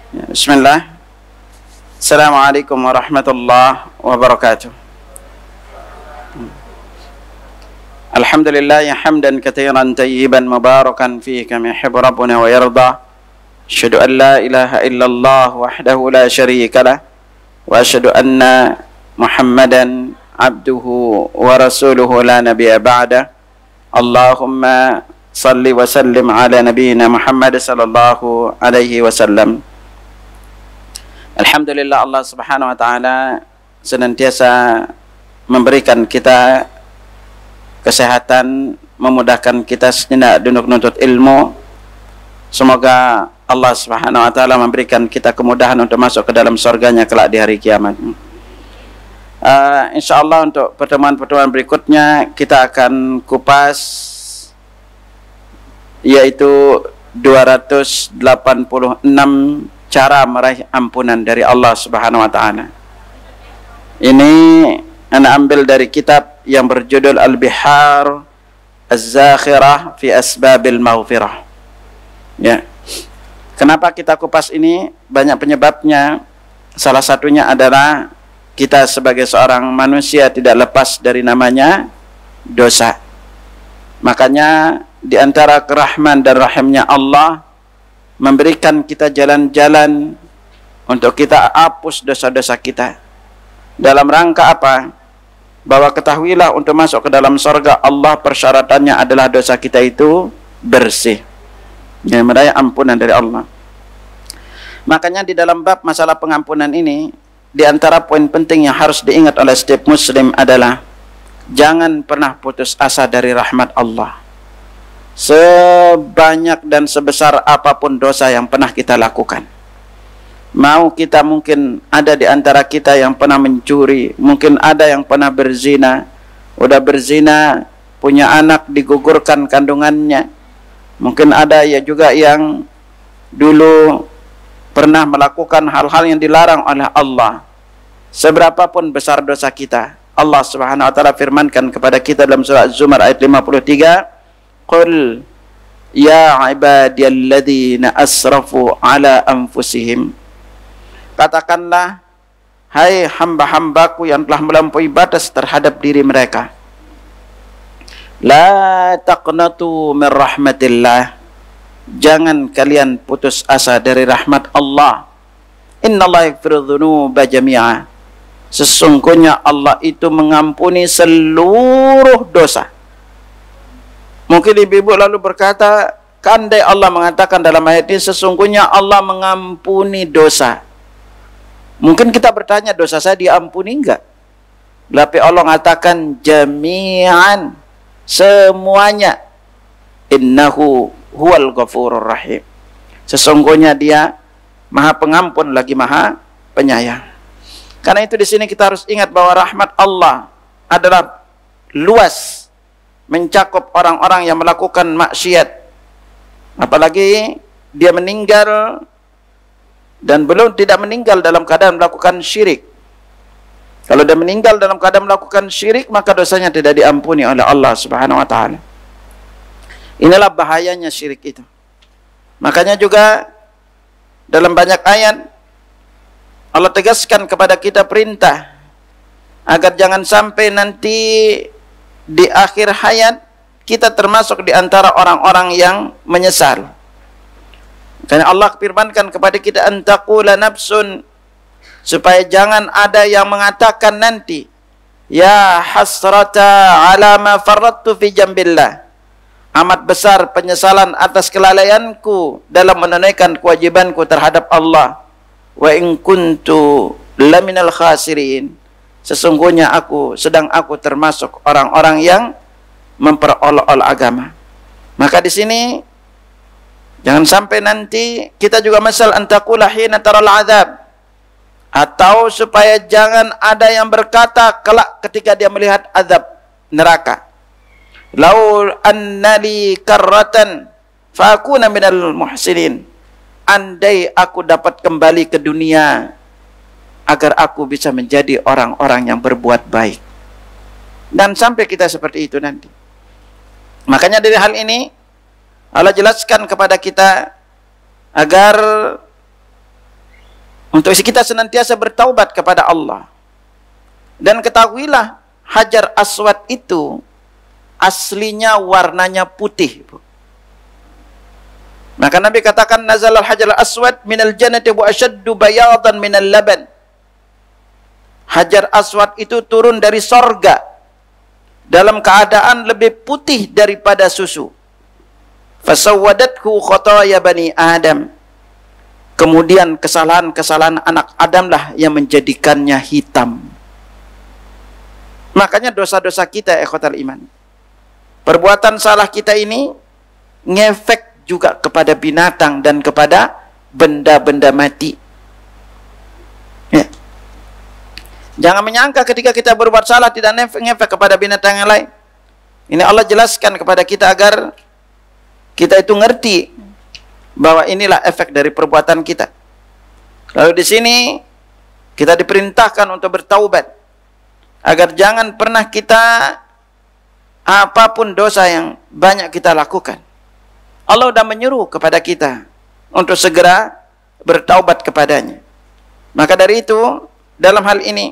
Bismillah. Assalamualaikum warahmatullahi wabarakatuh. Alhamdulillah hamdan katsiran tayyiban mubarakan fihi kama yuhibbu rabbuna wa yarda. Asyhadu an la ilaha illallah wahdahu la syarika lah wa asyhadu anna Muhammadan abduhu wa rasuluhu la nabiyya ba'da. Allahumma salli wa sallim ala nabiyyina Muhammad sallallahu alaihi wasallam. Alhamdulillah, Allah Subhanahu wa taala senantiasa memberikan kita kesehatan, memudahkan kita sejenak duduk nuntut ilmu. Semoga Allah Subhanahu wa taala memberikan kita kemudahan untuk masuk ke dalam surganya kelak di hari kiamat. Insyaallah untuk pertemuan-pertemuan berikutnya kita akan kupas yaitu 286 cara meraih ampunan dari Allah Subhanahu wa taala. Ini ana ambil dari kitab yang berjudul Al-Bihar Az-Zakhirah fi Asbabil Maghfirah. Ya. Kenapa kita kupas ini? Banyak penyebabnya. Salah satunya adalah kita sebagai seorang manusia tidak lepas dari namanya dosa. Makanya di antara kerahman dan rahimnya Allah memberikan kita jalan-jalan untuk kita hapus dosa-dosa kita. Dalam rangka apa? Bahwa ketahuilah untuk masuk ke dalam surga Allah persyaratannya adalah dosa kita itu bersih. Yang meraih ampunan dari Allah. Makanya di dalam bab masalah pengampunan ini, di antara poin penting yang harus diingat oleh setiap muslim adalah jangan pernah putus asa dari rahmat Allah. Sebanyak dan sebesar apapun dosa yang pernah kita lakukan, mau kita mungkin ada di antara kita yang pernah mencuri, mungkin ada yang pernah berzina, udah berzina punya anak digugurkan kandungannya, mungkin ada ya juga yang dulu pernah melakukan hal-hal yang dilarang oleh Allah. Seberapapun besar dosa kita, Allah Subhanahu wa taala firmankan kepada kita dalam surah Az-Zumar ayat 53, Qul ya ibadiyalladzina asrafu ala anfusihim. Katakanlah, hai hamba-hambaku yang telah melampaui batas terhadap diri mereka. La taqnatu min rahmatillah. Jangan kalian putus asa dari rahmat Allah. Innallaha yaghfiru dzunuba jami'a. Sesungguhnya Allah itu mengampuni seluruh dosa. Mungkin ibu-ibu lalu berkata, kandai Allah mengatakan dalam ayat ini sesungguhnya Allah mengampuni dosa. Mungkin kita bertanya, dosa saya diampuni enggak? Tapi Allah mengatakan jami'an, semuanya. Innahu huwal ghafurur rahim. Sesungguhnya Dia Maha Pengampun lagi Maha Penyayang. Karena itu di sini kita harus ingat bahwa rahmat Allah adalah luas, mencakup orang-orang yang melakukan maksiat. Apalagi dia meninggal dan belum tidak meninggal dalam keadaan melakukan syirik. Kalau dia meninggal dalam keadaan melakukan syirik, maka dosanya tidak diampuni oleh Allah Subhanahu wa taala. Inilah bahayanya syirik itu. Makanya juga dalam banyak ayat Allah tegaskan kepada kita perintah agar jangan sampai nanti di akhir hayat kita termasuk di antara orang-orang yang menyesal. Karena Allah firmankan kepada kita antaqula nafsun, supaya jangan ada yang mengatakan nanti ya hasrata ala ma farrattu fi jambillah. Amat besar penyesalan atas kelalaianku dalam menunaikan kewajibanku terhadap Allah. Wa in kuntu laminal khasirin. Sesungguhnya aku termasuk orang-orang yang memperolok-olok agama. Maka di sini jangan sampai nanti kita juga masal antaqula hina taral azab, atau supaya jangan ada yang berkata kelak ketika dia melihat azab neraka, lau annali karratan fa akuna minal muhsinin. Andai aku dapat kembali ke dunia agar aku bisa menjadi orang-orang yang berbuat baik. Dan sampai kita seperti itu nanti. Makanya dari hal ini Allah jelaskan kepada kita agar Untuk kita senantiasa bertaubat kepada Allah. Dan ketahuilah, Hajar Aswad itu aslinya warnanya putih. Maka Nabi katakan, nazalal Hajar Aswad minal jannati wa ashaddu bayadan minal laban. Hajar Aswad itu turun dari sorga dalam keadaan lebih putih daripada susu. Fasawwadathu khotaya bani Adam. Kemudian kesalahan-kesalahan anak Adam lah yang menjadikannya hitam. Makanya dosa-dosa kita, ikhwatal iman, perbuatan salah kita ini ngefek juga kepada binatang dan kepada benda-benda mati. Ya. Jangan menyangka ketika kita berbuat salah tidak ngefek kepada binatang yang lain. Ini Allah jelaskan kepada kita agar kita itu ngerti bahwa inilah efek dari perbuatan kita. Lalu di sini kita diperintahkan untuk bertaubat agar jangan pernah kita apapun dosa yang banyak kita lakukan. Allah sudah menyuruh kepada kita untuk segera bertaubat kepadanya. Maka dari itu, dalam hal ini,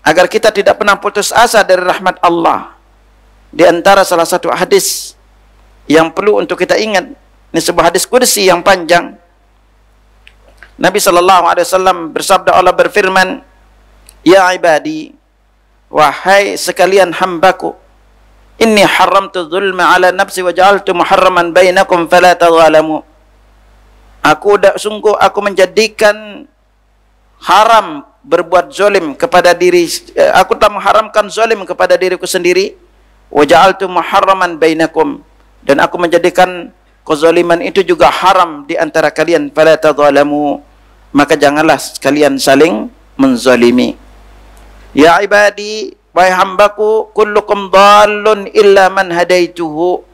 agar kita tidak pernah putus asa dari rahmat Allah, di antara salah satu hadis yang perlu untuk kita ingat, ini sebuah hadis qudsi yang panjang. Nabi SAW bersabda, Allah berfirman, ya ibadi, wahai sekalian hambaku, inni haramtu dzulma ala nafsi wa ja'altu muharraman bainakum fala tadzalamu. Sungguh aku menjadikan haram berbuat zalim kepada diri, aku telah mengharamkan zalim kepada diriku sendiri, wa ja'altu muharraman bainakum, dan aku menjadikan kezaliman itu juga haram di antara kalian, fala tadzalamu, maka janganlah kalian saling menzalimi. Ya ibadi, wahai hambaku, kullukum dhalun illa man hadaituhu.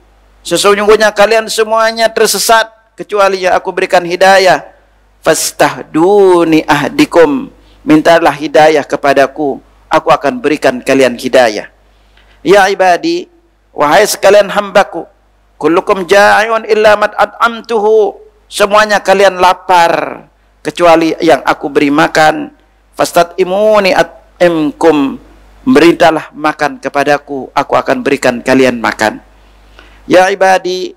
Sesungguhnya kalian semuanya tersesat kecuali yang aku berikan hidayah. Fastahduni ahdikum, mintalah hidayah kepadaku, aku akan berikan kalian hidayah. Ya ibadi, wahai sekalian hambaku, kullukum ja'iun illa man at'amtuhu. Semuanya kalian lapar kecuali yang aku beri makan. Fastat'imuni at'imkum, berintalah makan kepadaku, aku akan berikan kalian makan. Ya ibadi,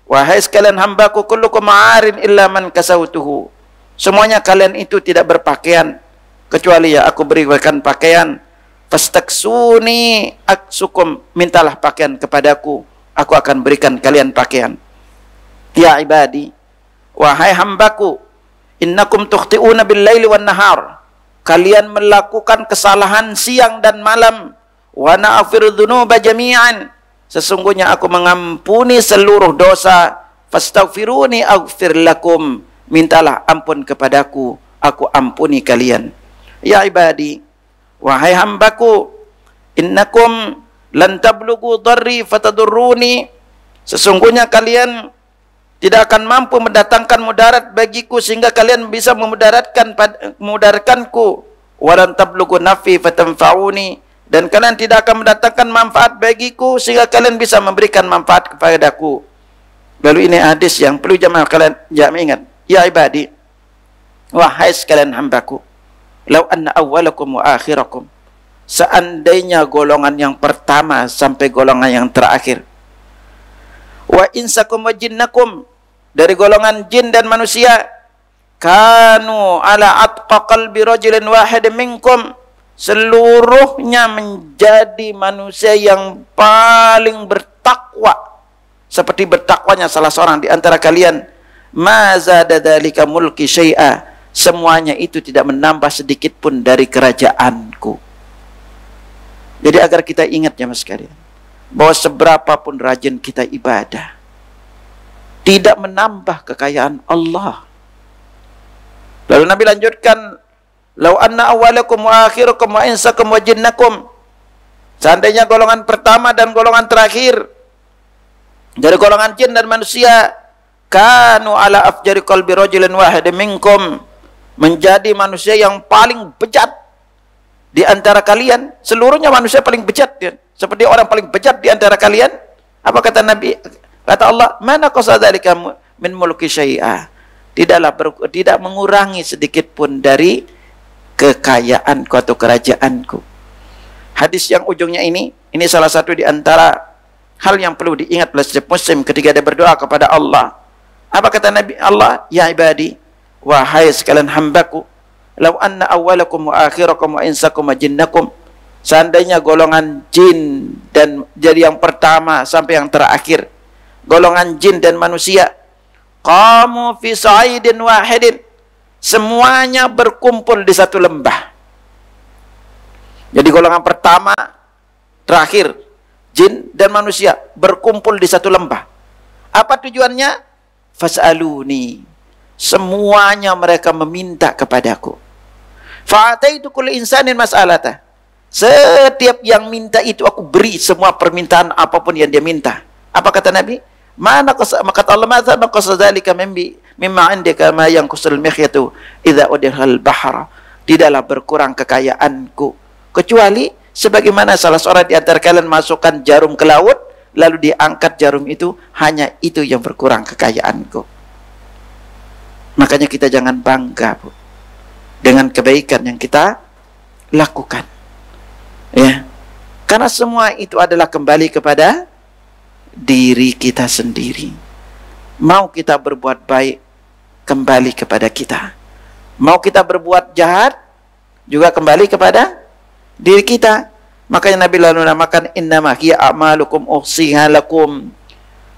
wahai sekalian hambaku, kullukum ma'arin illa man kasautuhu. Semuanya kalian itu tidak berpakaian kecuali ya aku berikan pakaian. Fastaksuni aksukum, mintalah pakaian kepadaku, aku akan berikan kalian pakaian. Ya ibadi, wahai hambaku, innakum tukhti'una bil laili wan nahar. Kalian melakukan kesalahan siang dan malam. Wa na'afiru dzunuba jami'an. Sesungguhnya aku mengampuni seluruh dosa. Fastaghfiruni aghfir lakum. Mintalah ampun kepadaku, aku ampuni kalian. Ya ibadi, wahai hambaku, innakum lan tablughu dharri fatadurruni. Sesungguhnya kalian tidak akan mampu mendatangkan mudarat bagiku sehingga kalian bisa memudaratkanku. Walan tablughu nafi fatanfa'uni, dan kalian tidak akan mendatangkan manfaat bagiku sehingga kalian bisa memberikan manfaat kepadaku. Lalu ini hadis yang perlu jamaah kalian ingat. Ya ibadi, wahai sekalian hambaku, lau anna awwalakum wa akhirakum, seandainya golongan yang pertama sampai golongan yang terakhir, wa insakum wa jinnakum, dari golongan jin dan manusia, kanu ala atqa qalbi rajulin wahid minkum, seluruhnya menjadi manusia yang paling bertakwa seperti bertakwanya salah seorang di antara kalian, ma zada dzalika mulki syai'a, semuanya itu tidak menambah sedikit pun dari kerajaanku. Jadi agar kita ingat ya mas sekalian, bahwa seberapa pun rajin kita ibadah, tidak menambah kekayaan Allah. Lalu Nabi lanjutkan, lau anna awwalakum wa akhirakum wa insakum wa jinnakum, seandainya golongan pertama dan golongan terakhir dari golongan jin dan manusia, kanu ala afjari qalbi rajulin wahid minkum, menjadi manusia yang paling bejat di antara kalian. Seluruhnya manusia paling bejat ya. Seperti orang paling bejat di antara kalian. Apa kata Nabi? Kata Allah, mana qasadzalika min mulki syai'a, tidak mengurangi sedikit pun dari kekayaanku atau kerajaanku. Hadis yang ujungnya ini salah satu di antara hal yang perlu diingat oleh setiap muslim ketika dia berdoa kepada Allah. Apa kata Nabi Allah? Ya ibadi, wahai sekalian hambaku, law anna awwalakum wa akhirakum wa insakum wa jinnakum, seandainya golongan jin dan jadi yang pertama sampai yang terakhir, golongan jin dan manusia, qamu fi sa'idin wahidin, semuanya berkumpul di satu lembah. Jadi golongan pertama, terakhir, jin dan manusia berkumpul di satu lembah. Apa tujuannya? Fas'aluni, semuanya mereka meminta kepadaku. Fa'ataitu kulli insanin mas'alata, setiap yang minta itu aku beri semua permintaan apapun yang dia minta. Apa kata Nabi? Mana kata Allah, "Madza naqasa dzalika mimma 'indaka ma yanqusul mikhyatu idza udhal bahra." Tidaklah berkurang kekayaanku kecuali sebagaimana salah seorang di antara kalian masukkan jarum ke laut lalu diangkat jarum itu, hanya itu yang berkurang kekayaanku. Makanya kita jangan bangga, Bu, dengan kebaikan yang kita lakukan. Ya. Karena semua itu adalah kembali kepada diri kita sendiri. Mau kita berbuat baik, kembali kepada kita. Mau kita berbuat jahat, juga kembali kepada diri kita. Makanya Nabi lalu namakan innama hiya a'malukum uhsiha lakum.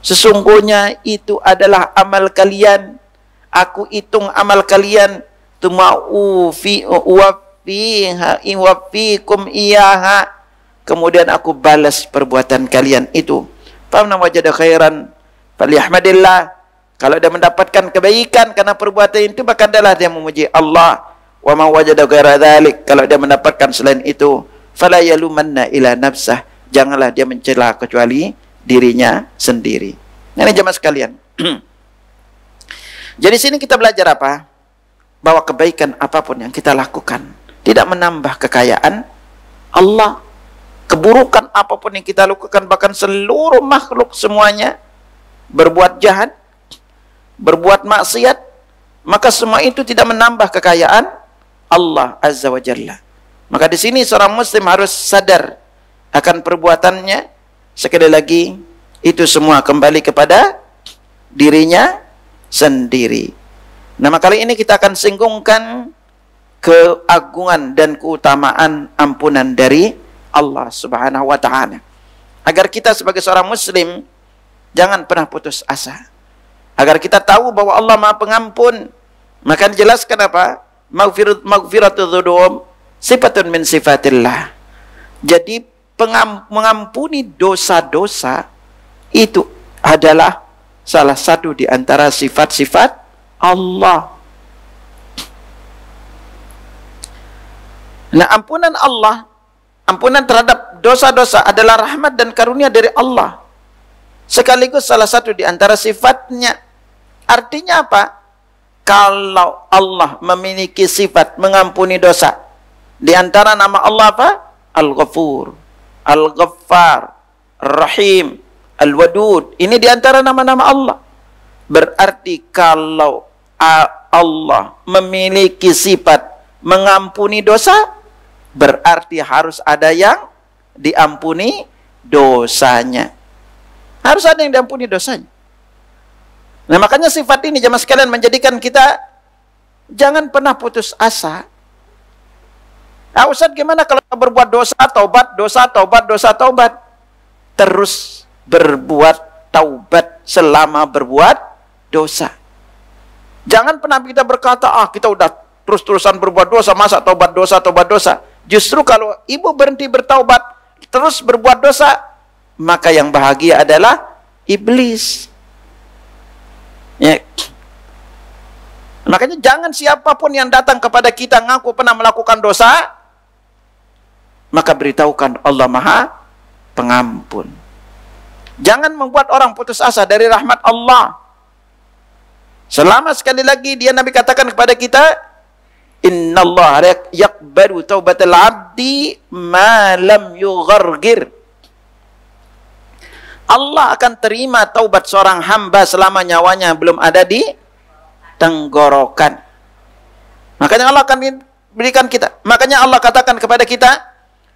Sesungguhnya itu adalah amal kalian. Aku hitung amal kalian. Tuma'u wafikum iyaha. Kemudian aku balas perbuatan kalian itu. Faman wajada khairan falyahmadillah. Kalau dia mendapatkan kebaikan karena perbuatan itu, maka adalah dia memuji Allah. Wa man wajada ghaira dzalik, kalau dia mendapatkan selain itu, fala yalumanna ila nafsah, janganlah dia mencela kecuali dirinya sendiri. Ini jemaah sekalian. Jadi sini kita belajar apa? Bahwa kebaikan apapun yang kita lakukan tidak menambah kekayaan Allah. Keburukan apapun yang kita lakukan, bahkan seluruh makhluk semuanya berbuat jahat, berbuat maksiat, maka semua itu tidak menambah kekayaan Allah Azza wa Jalla. Maka di sini seorang muslim harus sadar akan perbuatannya. Sekali lagi, itu semua kembali kepada dirinya sendiri. Nah, kali ini kita akan singgungkan keagungan dan keutamaan ampunan dari Allah Subhanahu wa ta'ala, agar kita sebagai seorang muslim jangan pernah putus asa, agar kita tahu bahwa Allah Maha Pengampun. Maka dijelaskan apa? Maghfiratu dzunub sifatun min sifatillah. Jadi mengampuni dosa-dosa itu adalah salah satu di antara sifat-sifat Allah. Nah, ampunan Allah, ampunan terhadap dosa-dosa adalah rahmat dan karunia dari Allah. Sekaligus salah satu di antara sifatnya. Artinya apa? Kalau Allah memiliki sifat mengampuni dosa, di antara nama Allah apa? Al-Ghafur, Al-Ghaffar, Ar-Rahim, Al-Wadud. Ini di antara nama-nama Allah. Berarti kalau Allah memiliki sifat mengampuni dosa, berarti harus ada yang diampuni dosanya. Harus ada yang diampuni dosanya. Nah, makanya sifat ini jemaah sekalian menjadikan kita jangan pernah putus asa. Ah, Ustaz, gimana kalau berbuat dosa, taubat, dosa, taubat, dosa, taubat? Terus berbuat taubat selama berbuat dosa. Jangan pernah kita berkata, kita udah terus-terusan berbuat dosa, masa taubat dosa, taubat dosa. Justru kalau ibu berhenti bertaubat, terus berbuat dosa, maka yang bahagia adalah iblis. Ya. Makanya jangan siapapun yang datang kepada kita ngaku pernah melakukan dosa, maka beritahukan Allah Maha Pengampun. Jangan membuat orang putus asa dari rahmat Allah. Selama sekali lagi dia Nabi katakan kepada kita, innallaha yaqbalu taubatal abdi ma lam yughargir. Allah akan terima taubat seorang hamba selama nyawanya belum ada di tenggorokan. Makanya Allah akan berikan kita. Makanya Allah katakan kepada kita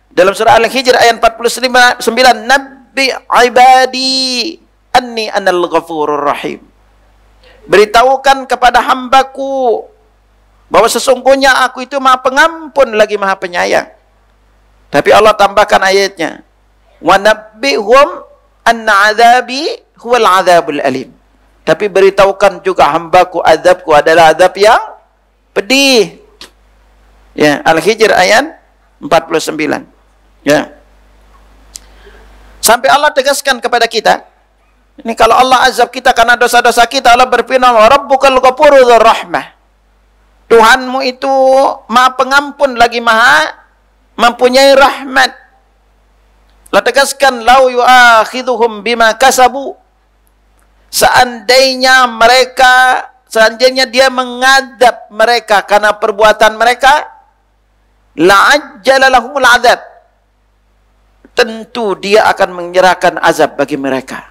dalam surah Al-Hijr ayat 49, Nabbi ibadi anni anal ghafurur rahim. Beritahukan kepada hambaku bahwa sesungguhnya aku itu maha pengampun lagi maha penyayang. Tapi Allah tambahkan ayatnya, wa nabbihum anna adzabi huwal adzabul alim. Tapi beritahukan juga hambaku azabku adalah azab yang pedih. Ya, Al-Hijr ayat 49. Ya. Sampai Allah tegaskan kepada kita, ini kalau Allah azab kita karena dosa-dosa kita, Allah berfirman, Rabbukal ghafuru dzur rahmah. Tuhanmu itu maha pengampun lagi maha mempunyai rahmat. Allah tegaskan, lau yu'akhidhuhum bima kasabu. Seandainya dia mengadab mereka karena perbuatan mereka, la'ajjala lahumul adzab. Tentu dia akan menyerahkan azab bagi mereka.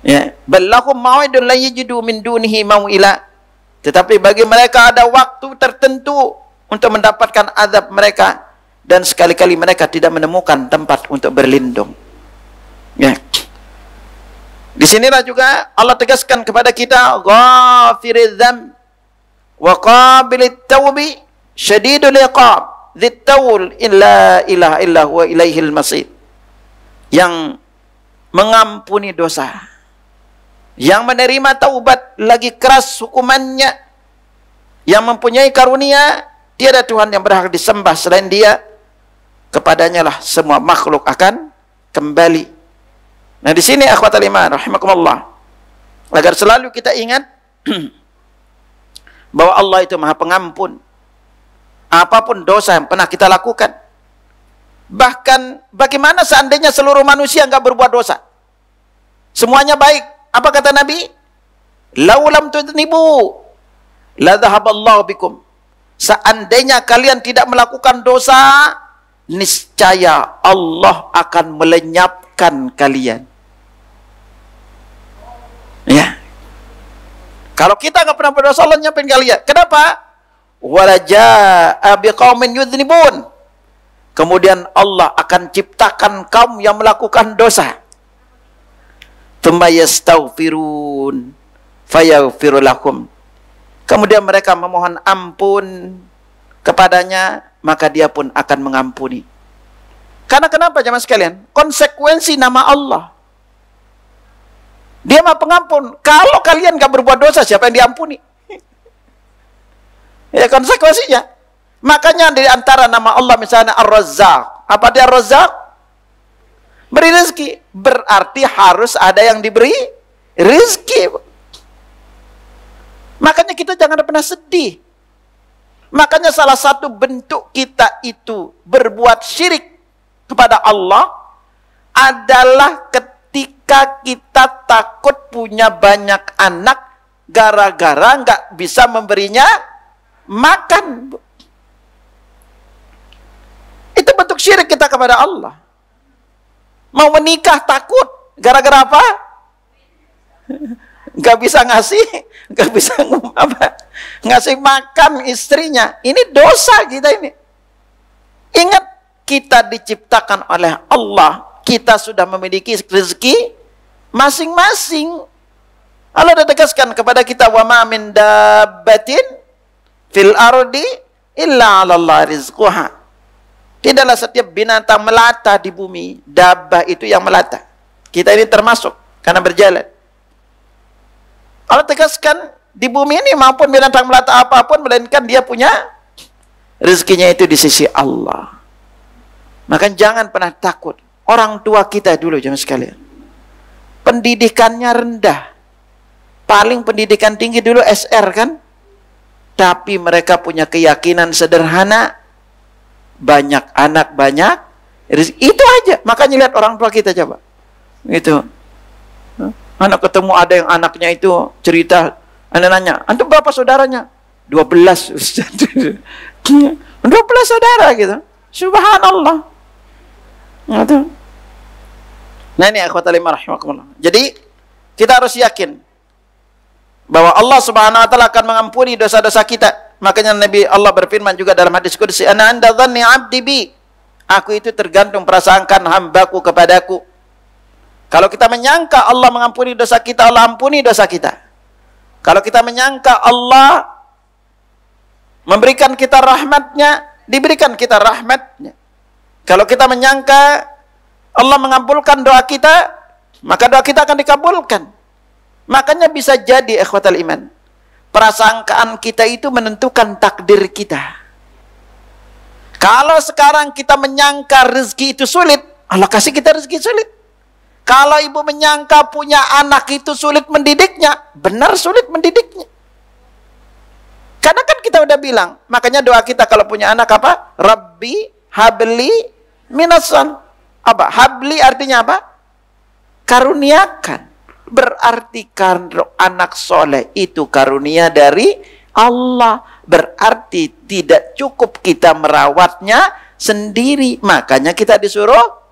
Ya, ballahum mau'idun la yajidu min dunihi mau'ila. Tetapi bagi mereka ada waktu tertentu untuk mendapatkan azab mereka, dan sekali-kali mereka tidak menemukan tempat untuk berlindung. Ya. Di sinilah juga Allah tegaskan kepada kita, ghafiriz dzam wa qabilit taubi syadidul iqab dzit taul illa ilaha illa huwa ilaihil masir. Yang mengampuni dosa, yang menerima taubat lagi keras hukumannya, yang mempunyai karunia, tiada Tuhan yang berhak disembah selain Dia, kepadanya lah semua makhluk akan kembali. Nah, di sini akhwatal iman rahimakumullah, agar selalu kita ingat bahwa Allah itu maha pengampun apapun dosa yang pernah kita lakukan. Bahkan bagaimana seandainya seluruh manusia enggak berbuat dosa, semuanya baik, apa kata Nabi? Laulam tudnibu la dhahaballahu bikum. Seandainya kalian tidak melakukan dosa, niscaya Allah akan melenyapkan kalian. Ya. Kalau kita nggak pernah berdosa, Allah nyapin kalian. Kenapa? Walaja'a biqaumin yudhnibun. Kemudian Allah akan ciptakan kaum yang melakukan dosa. Tsumma yastaghfirun fayaghfiru lahum. Kemudian mereka memohon ampun kepadanya, maka Dia pun akan mengampuni. Karena kenapa jemaah sekalian? Konsekuensi nama Allah. Dia maha pengampun. Kalau kalian gak berbuat dosa, siapa yang diampuni? Ya, konsekuensinya. Makanya di antara nama Allah misalnya Ar-Razzaq. Apa dia Ar-Razzaq? Beri rezeki. Berarti harus ada yang diberi rezeki. Makanya kita jangan pernah sedih. Makanya salah satu bentuk kita itu berbuat syirik kepada Allah adalah ketika kita takut punya banyak anak gara-gara nggak bisa memberinya makan. Itu bentuk syirik kita kepada Allah. Mau menikah takut gara-gara apa? Nggak bisa ngasih, nggak bisa ngasih makan istrinya. Ini dosa kita ini. Ingat, kita diciptakan oleh Allah. Kita sudah memiliki rezeki masing-masing. Allah sudah tegaskan kepada kita, wa ma min dabbatin fil ardi illa 'alallahi rizquha. Tidaklah setiap binatang melata di bumi. Dabbah itu yang melata. Kita ini termasuk karena berjalan. Allah tegaskan di bumi ini maupun binatang melata apapun, melainkan dia punya rezekinya itu di sisi Allah. Maka jangan pernah takut. Orang tua kita dulu jemaah sekalian, pendidikannya rendah. Paling pendidikan tinggi dulu SR kan? Tapi mereka punya keyakinan sederhana, banyak anak banyak rezeki. Itu aja. Makanya lihat orang tua kita coba. Gitu. Anak ketemu ada yang anaknya itu cerita, anda nanya, antum berapa saudaranya? 12 Ustaz. 12 saudara gitu. Subhanallah. Gitu. Nah ini akhwatal iman rahimakumullah. Jadi kita harus yakin bahwa Allah Subhanahu wa taala akan mengampuni dosa-dosa kita. Makanya Nabi Allah berfirman juga dalam hadis qudsi, "Ana 'inda dhanni 'abdi bi." Aku itu tergantung prasangkaan hambaku kepadaku. Kalau kita menyangka Allah mengampuni dosa kita, Allah ampuni dosa kita. Kalau kita menyangka Allah memberikan kita rahmatnya, diberikan kita rahmatnya. Kalau kita menyangka Allah mengabulkan doa kita, maka doa kita akan dikabulkan. Makanya bisa jadi ikhwatal iman, prasangkaan kita itu menentukan takdir kita. Kalau sekarang kita menyangka rezeki itu sulit, Allah kasih kita rezeki sulit. Kalau ibu menyangka punya anak itu sulit mendidiknya, benar sulit mendidiknya. Karena kan kita udah bilang, makanya doa kita kalau punya anak apa? Rabbi habli minasan. Apa? Habli artinya apa? Karuniakan. Berarti kalau anak soleh itu karunia dari Allah. Berarti tidak cukup kita merawatnya sendiri. Makanya kita disuruh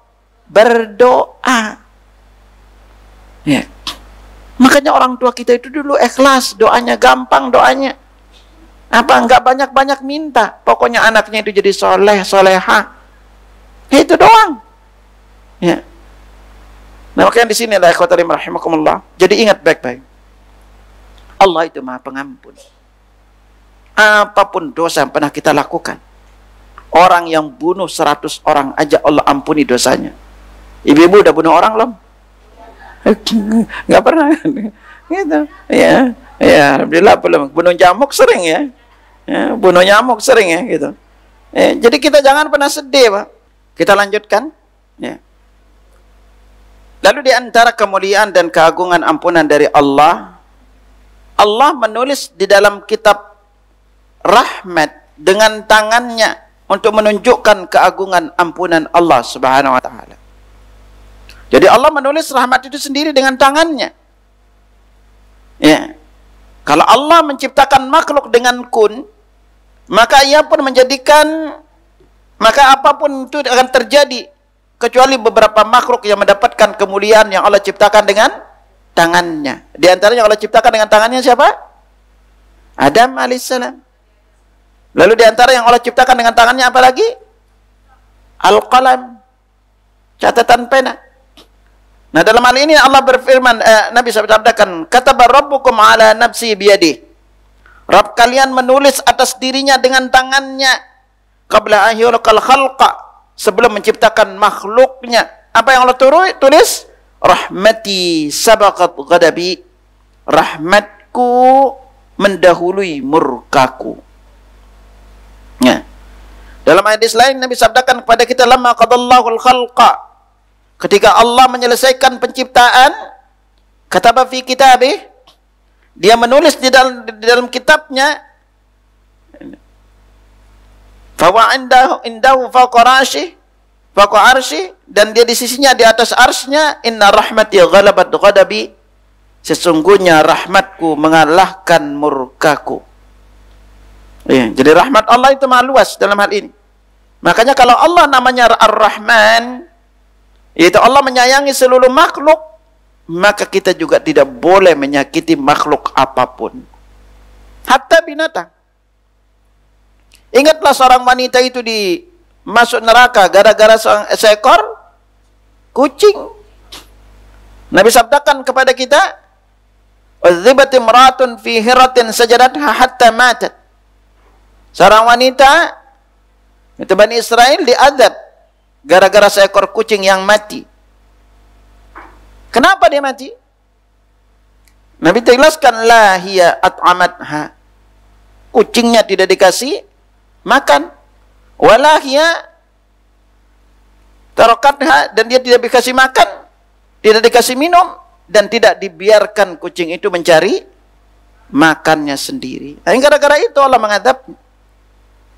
berdoa. Ya. Makanya orang tua kita itu dulu ikhlas, doanya gampang doanya. Apa? Enggak banyak-banyak minta. Pokoknya anaknya itu jadi soleh, soleha. Itu doang. Ya. Nah, makanya di sini adalah ikhwatul iman rahimakumullah. Jadi ingat baik-baik. Allah itu Maha Pengampun. Apapun dosa yang pernah kita lakukan, orang yang bunuh 100 orang aja Allah ampuni dosanya. Ibu-ibu udah bunuh orang belum? Nggak pernah. Gitu. Ya, ya, alhamdulillah belum. Bunuh nyamuk sering ya. Ya, bunuh nyamuk sering ya gitu. Jadi kita jangan pernah sedih, Pak. Kita lanjutkan. Ya. Lalu di antara kemuliaan dan keagungan ampunan dari Allah, Allah menulis di dalam kitab rahmat dengan tangannya untuk menunjukkan keagungan ampunan Allah Subhanahu wa taala. Jadi Allah menulis rahmat itu sendiri dengan tangannya. Ya. Kalau Allah menciptakan makhluk dengan kun, maka ia pun menjadikan, maka apapun itu akan terjadi, kecuali beberapa makhluk yang mendapatkan kemuliaan yang Allah ciptakan dengan tangannya. Di antaranya Allah ciptakan dengan tangannya siapa? Adam alaihissalam. Lalu di antara yang Allah ciptakan dengan tangannya apa lagi? Al-qalam, catatan pena. Nah, dalam hal ini Allah berfirman, Nabi sabdakan, kataba rabbukum ala nafsi biyadi. Rabb kalian menulis atas dirinya dengan tangannya, qabla an yulqal khalqa, sebelum menciptakan makhluknya. Apa yang Allah tulis? Rahmati sabaqat ghadabi. Rahmatku mendahului murkaku. Ya. Dalam hadis lain Nabi sabdakan kepada kita, lamma qadallahu al-khalqa, ketika Allah menyelesaikan penciptaan, kataba fi kitabih, dia menulis di dalam kitabnya, fa wa indahu fawqa arshi, dan dia di sisinya di atas arsy-nya, inna rahmati ghalabat ghadabi, sesungguhnya rahmatku mengalahkan murkaku. Ya, jadi rahmat Allah itu maha luas dalam hal ini. Makanya kalau Allah namanya Ar-Rahman, yaitu Allah menyayangi seluruh makhluk, maka kita juga tidak boleh menyakiti makhluk apapun, hatta binatang. Ingatlah seorang wanita itu masuk neraka gara-gara seekor kucing. Nabi sabdakan kepada kita, "Udzibat imra'atun fi hiratin sajadatha hatta matat." Seorang wanita itu Bani Israel diadab gara-gara seekor kucing yang mati. Kenapa dia mati? Nabi jelaskan, la hiya at'amatha. Kucingnya tidak dikasih makan. Wala hiya tarakatha, dan dia tidak dikasih makan, tidak dikasih minum, dan tidak dibiarkan kucing itu mencari makannya sendiri. Nah, gara-gara itu Allah mengadab.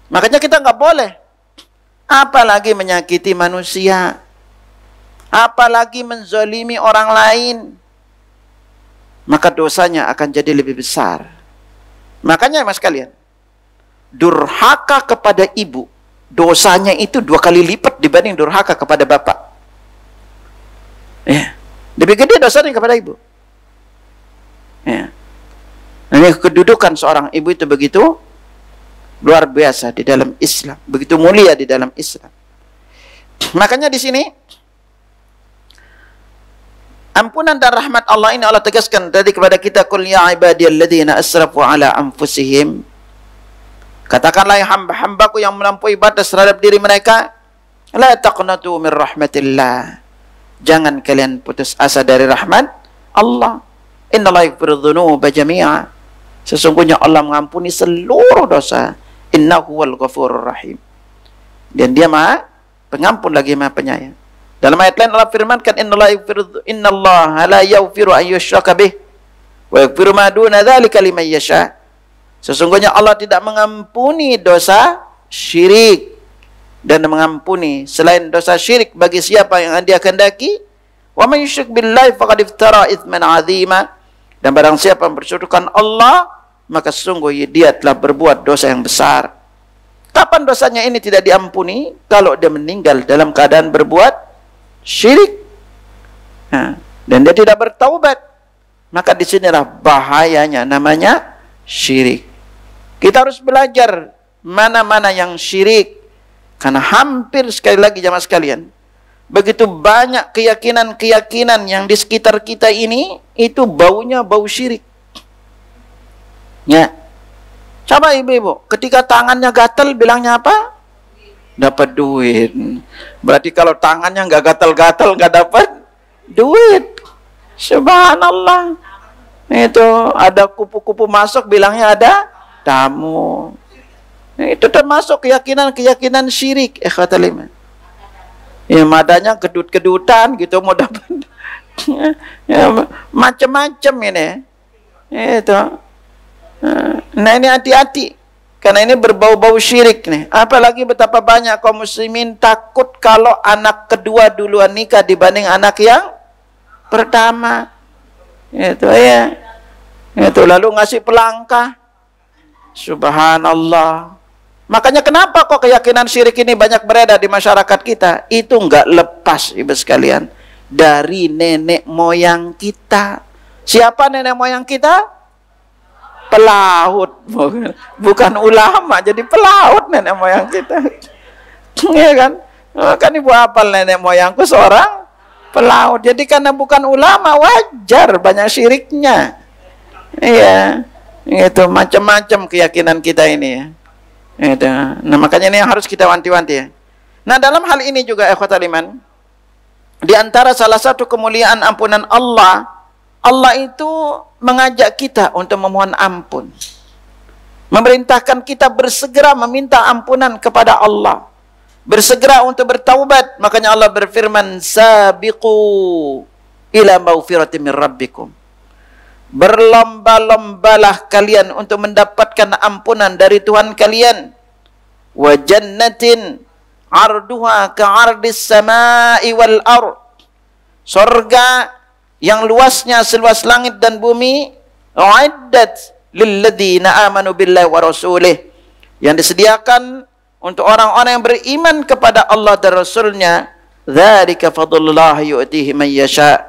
Makanya kita nggak boleh, apalagi menyakiti manusia, apalagi menzalimi orang lain, maka dosanya akan jadi lebih besar. Makanya mas kalian, durhaka kepada ibu, dosanya itu 2 kali lipat dibanding durhaka kepada bapak. Ya, lebih gede dosanya kepada ibu. Ya. Ini kedudukan seorang ibu itu begitu luar biasa di dalam Islam, begitu mulia di dalam Islam. Makanya di sini ampunan dan rahmat Allah ini Allah tegaskan tadi kepada kita, qul ya ibadiyalladzina asrafu ala anfusihim, katakanlah ya hamba-hambaku yang melampaui batas terhadap diri mereka, la taqnatu min rahmatillah, jangan kalian putus asa dari rahmat Allah. Innallaha yaghfiru dzunuba jami'a, sesungguhnya Allah mengampuni seluruh dosa. Innahu wal ghafurur rahim, dan dia maha pengampun lagi maha penyayang. Dalam ayat lain Allah firmankan, innallaha la yaghfiru an yushraka bih wa yaghfiru ma duna dzalika liman yasha, sesungguhnya Allah tidak mengampuni dosa syirik dan mengampuni selain dosa syirik bagi siapa yang dia kehendaki. Wa man yusyrik billahi faqad iftara itsman 'azima, dan barang siapa yang bersekutukan Allah, maka sesungguhnya dia telah berbuat dosa yang besar. Kapan dosanya ini tidak diampuni? Kalau dia meninggal dalam keadaan berbuat syirik, dan dia tidak bertaubat, maka disinilah bahayanya namanya syirik. Kita harus belajar mana-mana yang syirik, karena hampir, sekali lagi jamaah sekalian, begitu banyak keyakinan-keyakinan yang di sekitar kita ini itu baunya bau syirik. Ya, coba ibu-ibu, ketika tangannya gatal bilangnya apa? Dapat duit. Berarti kalau tangannya nggak gatal-gatal nggak dapat duit. Subhanallah. Itu ada kupu-kupu masuk bilangnya ada tamu. Itu termasuk keyakinan-keyakinan syirik. Ikhwatal iman. Ya, madanya kedut-kedutan gitu mau dapat. Ya, macam-macam ini. Itu. Nah ini hati-hati, karena ini berbau-bau syirik nih. Apalagi betapa banyak kaum muslimin takut kalau anak kedua duluan nikah dibanding anak yang pertama. Itu ya. Itu lalu ngasih pelangkah. Subhanallah. Makanya kenapa kok keyakinan syirik ini banyak beredar di masyarakat kita? Itu enggak lepas ibu sekalian dari nenek moyang kita. Siapa nenek moyang kita? Pelaut, bukan ulama, jadi pelaut nenek moyang kita. Iya kan? Kan ibu hafal nenek moyangku seorang pelaut. Jadi karena bukan ulama wajar banyak syiriknya. Iya, itu macam-macam keyakinan kita ini ya. Itu. Nah makanya ini yang harus kita wanti-wanti ya. Nah dalam hal ini juga ikhwatal iman, di antara salah satu kemuliaan ampunan Allah, Allah itu mengajak kita untuk memohon ampun, memerintahkan kita bersegera meminta ampunan kepada Allah, bersegera untuk bertaubat. Makanya Allah berfirman, sabiqu ila maghfiratin min rabbikum, berlomba-lombalah kalian untuk mendapatkan ampunan dari Tuhan kalian, wa jannatin arduha ka'ardis samai wal ard, surga yang luasnya seluas langit dan bumi, uiddat lilladzina amanu billahi wa rasulih, yang disediakan untuk orang-orang yang beriman kepada Allah dan Rasulnya. Dzalika fadlullah yu'tihi man yasha,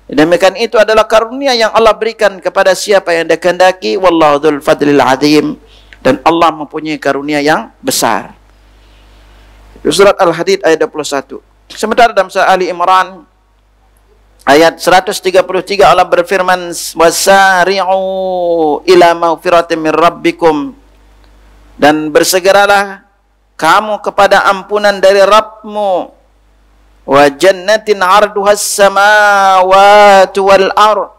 demikian itu adalah karunia yang Allah berikan kepada siapa yang dia kehendaki. Wallahu dzul fadlil azim, dan Allah mempunyai karunia yang besar. Surat Al-Hadid ayat 21. Sementara dalam surah Ali Imran ayat 133 Allah berfirman, wasari'u ila maghfiratin min rabbikum, dan bersegeralah kamu kepada ampunan dari Rabbmu, wa jannatin 'arduhas samawati wal ard,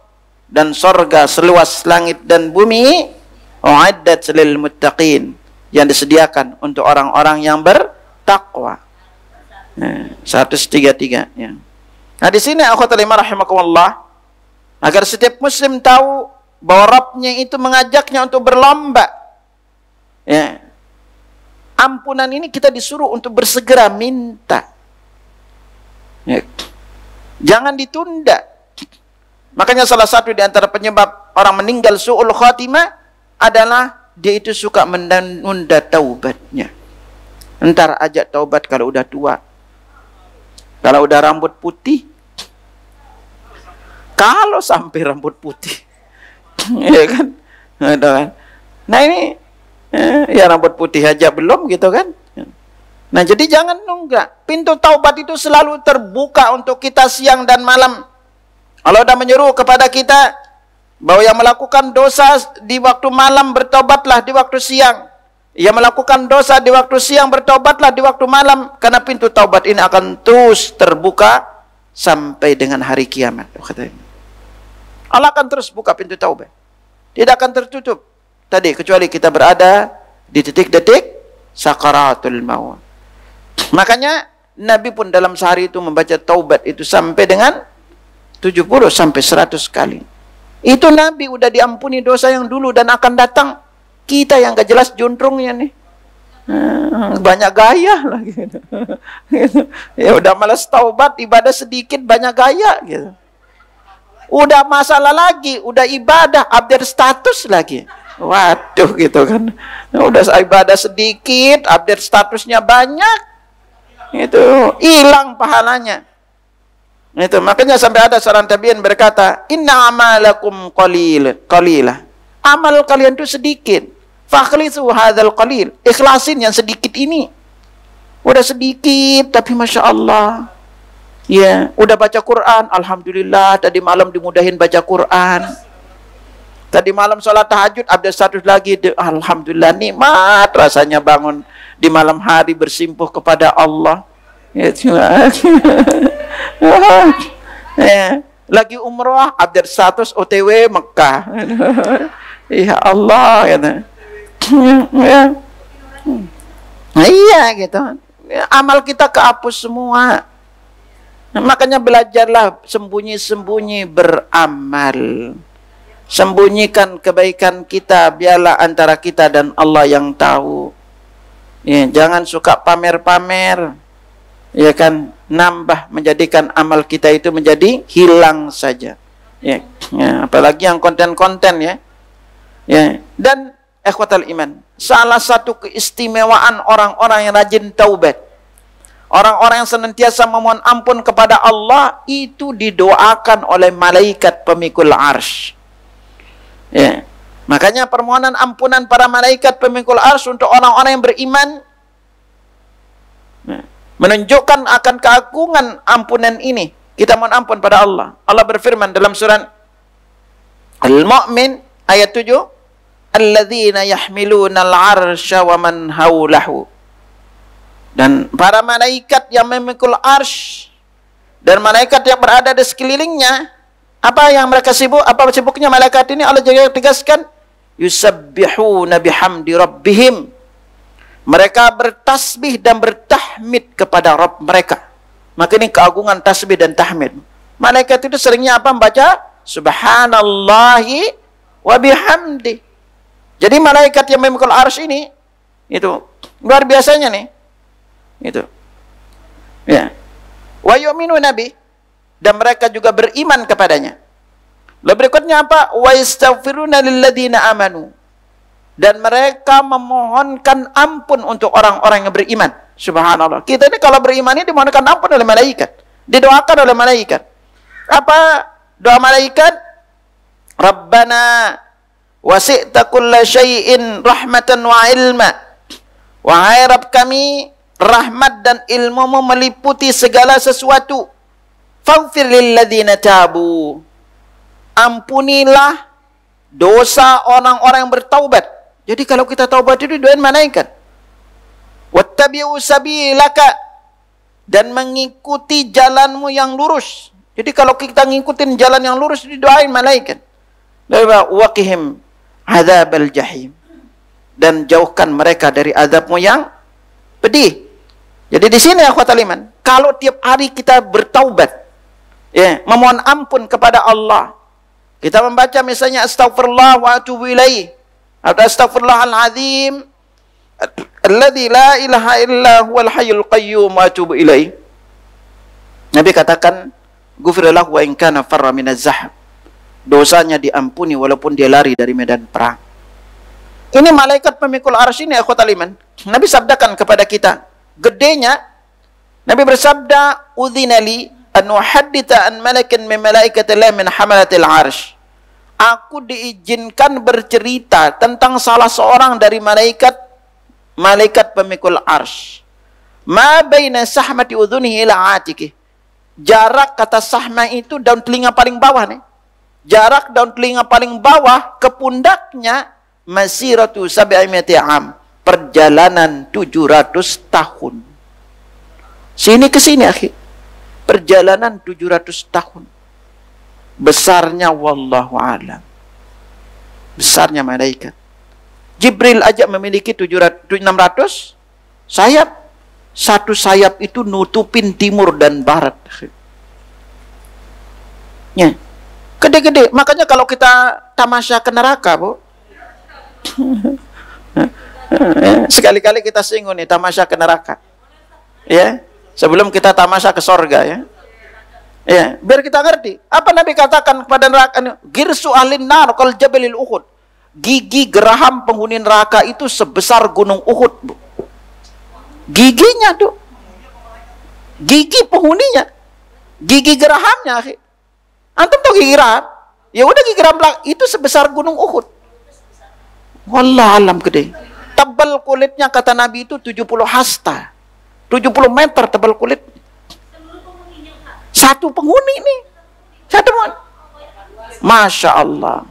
dan surga seluas langit dan bumi, uiddat lil muttaqin, yang disediakan untuk orang-orang yang bertakwa. 133 ya. Nah di sini akhwatul iman rahimakumullah, agar setiap muslim tahu bahwa Rabbnya itu mengajaknya untuk berlomba. Ya. Ampunan ini kita disuruh untuk bersegera minta. Ya. Jangan ditunda. Makanya salah satu di antara penyebab orang meninggal su'ul khatimah adalah dia itu suka menunda taubatnya. Entar ajak taubat kalau udah tua. Kalau udah rambut putih, kalau sampai rambut putih, ya kan? Gitu kan. Nah ini ya rambut putih aja belum gitu kan. Nah jadi jangan nunggak. Pintu taubat itu selalu terbuka untuk kita siang dan malam. Allah sudah menyeru kepada kita bahwa yang melakukan dosa di waktu malam bertobatlah di waktu siang. Yang melakukan dosa di waktu siang bertobatlah di waktu malam. Karena pintu taubat ini akan terus terbuka sampai dengan hari kiamat. Allah akan terus buka pintu taubat. Tidak akan tertutup. Tadi kecuali kita berada di titik-titik sakaratul maut. Makanya Nabi pun dalam sehari itu membaca taubat itu sampai dengan 70 sampai 100 kali. Itu Nabi udah diampuni dosa yang dulu dan akan datang. Kita yang gak jelas juntrungnya nih. Banyak gaya lah gitu. Ya udah malas taubat, ibadah sedikit banyak gaya gitu. Udah masalah lagi, udah ibadah update status lagi. Waduh gitu kan. Udah ibadah sedikit, update statusnya banyak. Itu hilang pahalanya. Itu makanya sampai ada seorang tabi'in berkata, "Inna amalakum qalilah." Amal kalian itu sedikit. Fakhlisu hadzal qalil. Ikhlasin yang sedikit ini. Udah sedikit tapi Masya Allah. Ya, udah baca Quran, alhamdulillah tadi malam dimudahin baca Quran. Tadi malam sholat tahajud, update status lagi, alhamdulillah nikmat rasanya bangun di malam hari bersimpuh kepada Allah. Ya, ya. Lagi umrah, update status OTW Mekah. Ya Allah, gitu. Ya. Iya gitu. Amal kita kehapus semua. Makanya belajarlah sembunyi-sembunyi beramal. Sembunyikan kebaikan kita, biarlah antara kita dan Allah yang tahu. Ya, jangan suka pamer-pamer. Ya kan, nambah menjadikan amal kita itu menjadi hilang saja. Ya, apalagi yang konten-konten ya. Ya, dan ikhwatal iman, salah satu keistimewaan orang-orang yang rajin taubat, orang-orang yang senantiasa memohon ampun kepada Allah, itu didoakan oleh malaikat pemikul arsy. Ya. Makanya permohonan ampunan para malaikat pemikul arsy untuk orang-orang yang beriman menunjukkan akan keagungan ampunan ini. Kita mohon ampun pada Allah. Allah berfirman dalam surat Al-Mu'min ayat 7, alladzina yahmiluna al-arsya wa man haulahu. Dan para malaikat yang memikul arsy dan malaikat yang berada di sekelilingnya, apa yang mereka sibuk? Apa sibuknya malaikat ini? Allah juga tegaskan, yusabbihuna bihamdi rabbihim. Mereka bertasbih dan bertahmid kepada Rabb mereka. Maka ini keagungan tasbih dan tahmid. Malaikat itu seringnya apa? Membaca subhanallahi wa bihamdi. Jadi malaikat yang memikul arsy ini, itu luar biasanya nih. Itu. Ya. Wa yu'minu nabi, dan mereka juga beriman kepadanya. Lalu berikutnya apa? Wa yastaghfiruna lilladzina amanu. Dan mereka memohonkan ampun untuk orang-orang yang beriman. Subhanallah. Kita ini kalau beriman ini dimohonkan ampun oleh malaikat. Didoakan oleh malaikat. Apa doa malaikat? Rabbana wasi'ta kulla syai'in rahmatan wa ilma. Wahai Rabb kami, rahmat dan ilmumu meliputi segala sesuatu. Faghfir lilladzina tabu. Ampunilah dosa orang-orang yang bertaubat. Jadi kalau kita taubat itu doain malaikat. Wattabi'u sabilaka, dan mengikuti jalanmu yang lurus. Jadi kalau kita ngikutin jalan yang lurus didoain malaikat. Waqihim adzabal jahim, dan jauhkan mereka dari azabmu yang pedih. Jadi di sini akhwatul iman, kalau tiap hari kita bertaubat, ya, memohon ampun kepada Allah, kita membaca misalnya astaghfirullah wa atubu ilaih, atau astaghfirullahal azim alladzi la ilaha illa huwal hayyul qayyum wa atubu ilaih. Nabi katakan, ghufira lahu wa in kana farra minaz zahab. Dosanya diampuni walaupun dia lari dari medan perang. Ini malaikat pemikul arsy ini akhwatul iman. Nabi sabdakan kepada kita, gedenya Nabi bersabda, udzinali an uhadditha an malakin min malaikatillah min hamalatil arsy. aku diizinkan bercerita tentang salah seorang dari malaikat pemikul arsy. Ma baina sahmati udhunihi ila atiki. Jarak kata sahma itu daun telinga paling bawah nih. Jarak daun telinga paling bawah ke pundaknya masiratu sab'imiati am. Perjalanan 700 tahun. Sini ke sini, akhi. Perjalanan 700 tahun. Besarnya wallahu alam. Besarnya malaikat. Jibril aja memiliki 600 sayap. Satu sayap itu nutupin timur dan barat. Ya. Gede-gede. Makanya kalau kita tamasya ke neraka, Bu. Sekali-kali kita singgung nih tamasya ke neraka. Ya. Sebelum kita tamasya ke sorga, ya. Ya, biar kita ngerti. Apa Nabi katakan kepada neraka? Girsu ahlin nar kal jabalil Uhud. Gigi geraham penghuni neraka itu sebesar gunung Uhud, Bu. Giginya tuh. Gigi penghuninya. Gigi gerahamnya, akhi. Antum tahu gigi geraham? Ya udah gigi geraham itu sebesar gunung Uhud. Wallah alam gede. Tebal kulitnya kata Nabi itu 70 hasta. 70 meter tebal kulit. Satu penghuni nih. Satu penghuni. Masya Allah.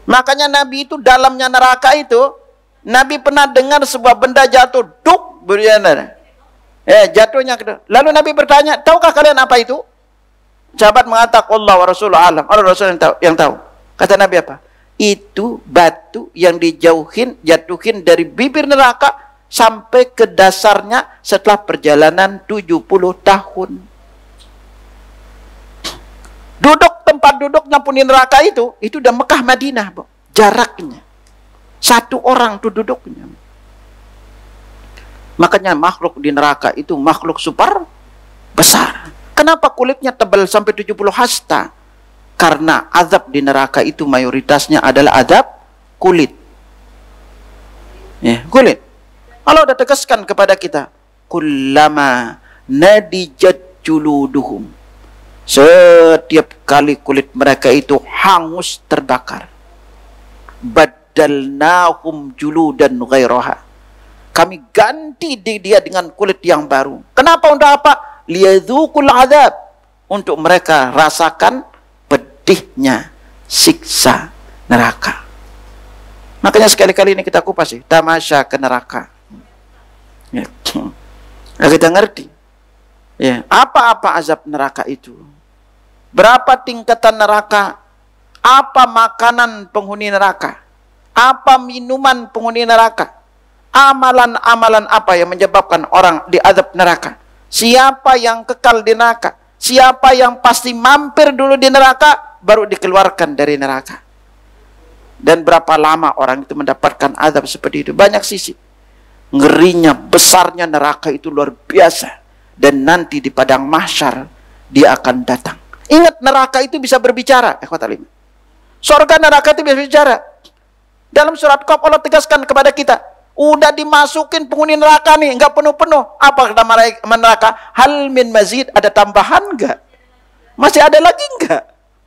Makanya Nabi itu dalamnya neraka itu, Nabi pernah dengar sebuah benda jatuh, duk, beriana. Jatuhnya. Lalu Nabi bertanya, tahukah kalian apa itu? Sahabat mengatakan, Allah wa Rasulullah alam. Allah Rasul yang tahu. Kata Nabi apa? Itu batu yang jatuhin dari bibir neraka sampai ke dasarnya setelah perjalanan 70 tahun. Tempat duduknya pun di neraka itu udah Mekah Madinah, Bu. Jaraknya. Satu orang tuh duduknya. Makanya makhluk di neraka itu makhluk super besar. Kenapa kulitnya tebal sampai 70 hasta? Karena azab di neraka itu mayoritasnya adalah azab kulit. Ya, kulit. Allah udah tegaskan kepada kita, kullama nadijat juluduhum. Setiap kali kulit mereka itu hangus terbakar. Badalnahum juludan ghairaha. Kami ganti dia dengan kulit yang baru. Kenapa? Untuk apa? Liyadzuqul azab. Untuk mereka rasakan pedihnya siksa neraka. Makanya sekali-kali ini kita kupas sih, tamasya ke neraka. Ya. Nah, kita ngerti. Ya, apa-apa azab neraka itu? Berapa tingkatan neraka? Apa makanan penghuni neraka? Apa minuman penghuni neraka? Amalan-amalan apa yang menyebabkan orang diazab neraka? Siapa yang kekal di neraka? Siapa yang pasti mampir dulu di neraka baru dikeluarkan dari neraka? Dan berapa lama orang itu mendapatkan azab seperti itu? Banyak sisi. Ngerinya, besarnya neraka itu luar biasa. Dan nanti di padang mahsyar dia akan datang. Ingat, neraka itu bisa berbicara. Surga neraka itu bisa berbicara. Dalam surat Qaf Allah tegaskan kepada kita, udah dimasukin penghuni neraka nih, nggak penuh-penuh. Apa kata neraka? Hal min mazid, ada tambahan nggak? Masih ada lagi nggak?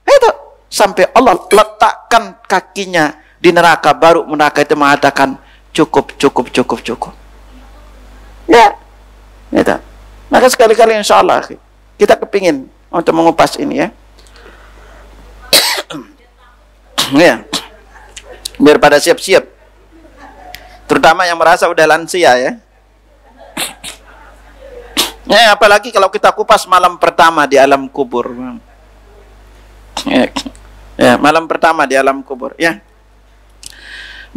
Itu sampai Allah letakkan kakinya di neraka, baru neraka itu mengatakan cukup. Ya, itu. Maka sekali-kali insya Allah kita kepingin untuk mengupas ini, ya. Ya, biar pada siap-siap. Terutama yang merasa udah lansia, ya. Ya, apalagi kalau kita kupas malam pertama di alam kubur. Ya, malam pertama di alam kubur, ya.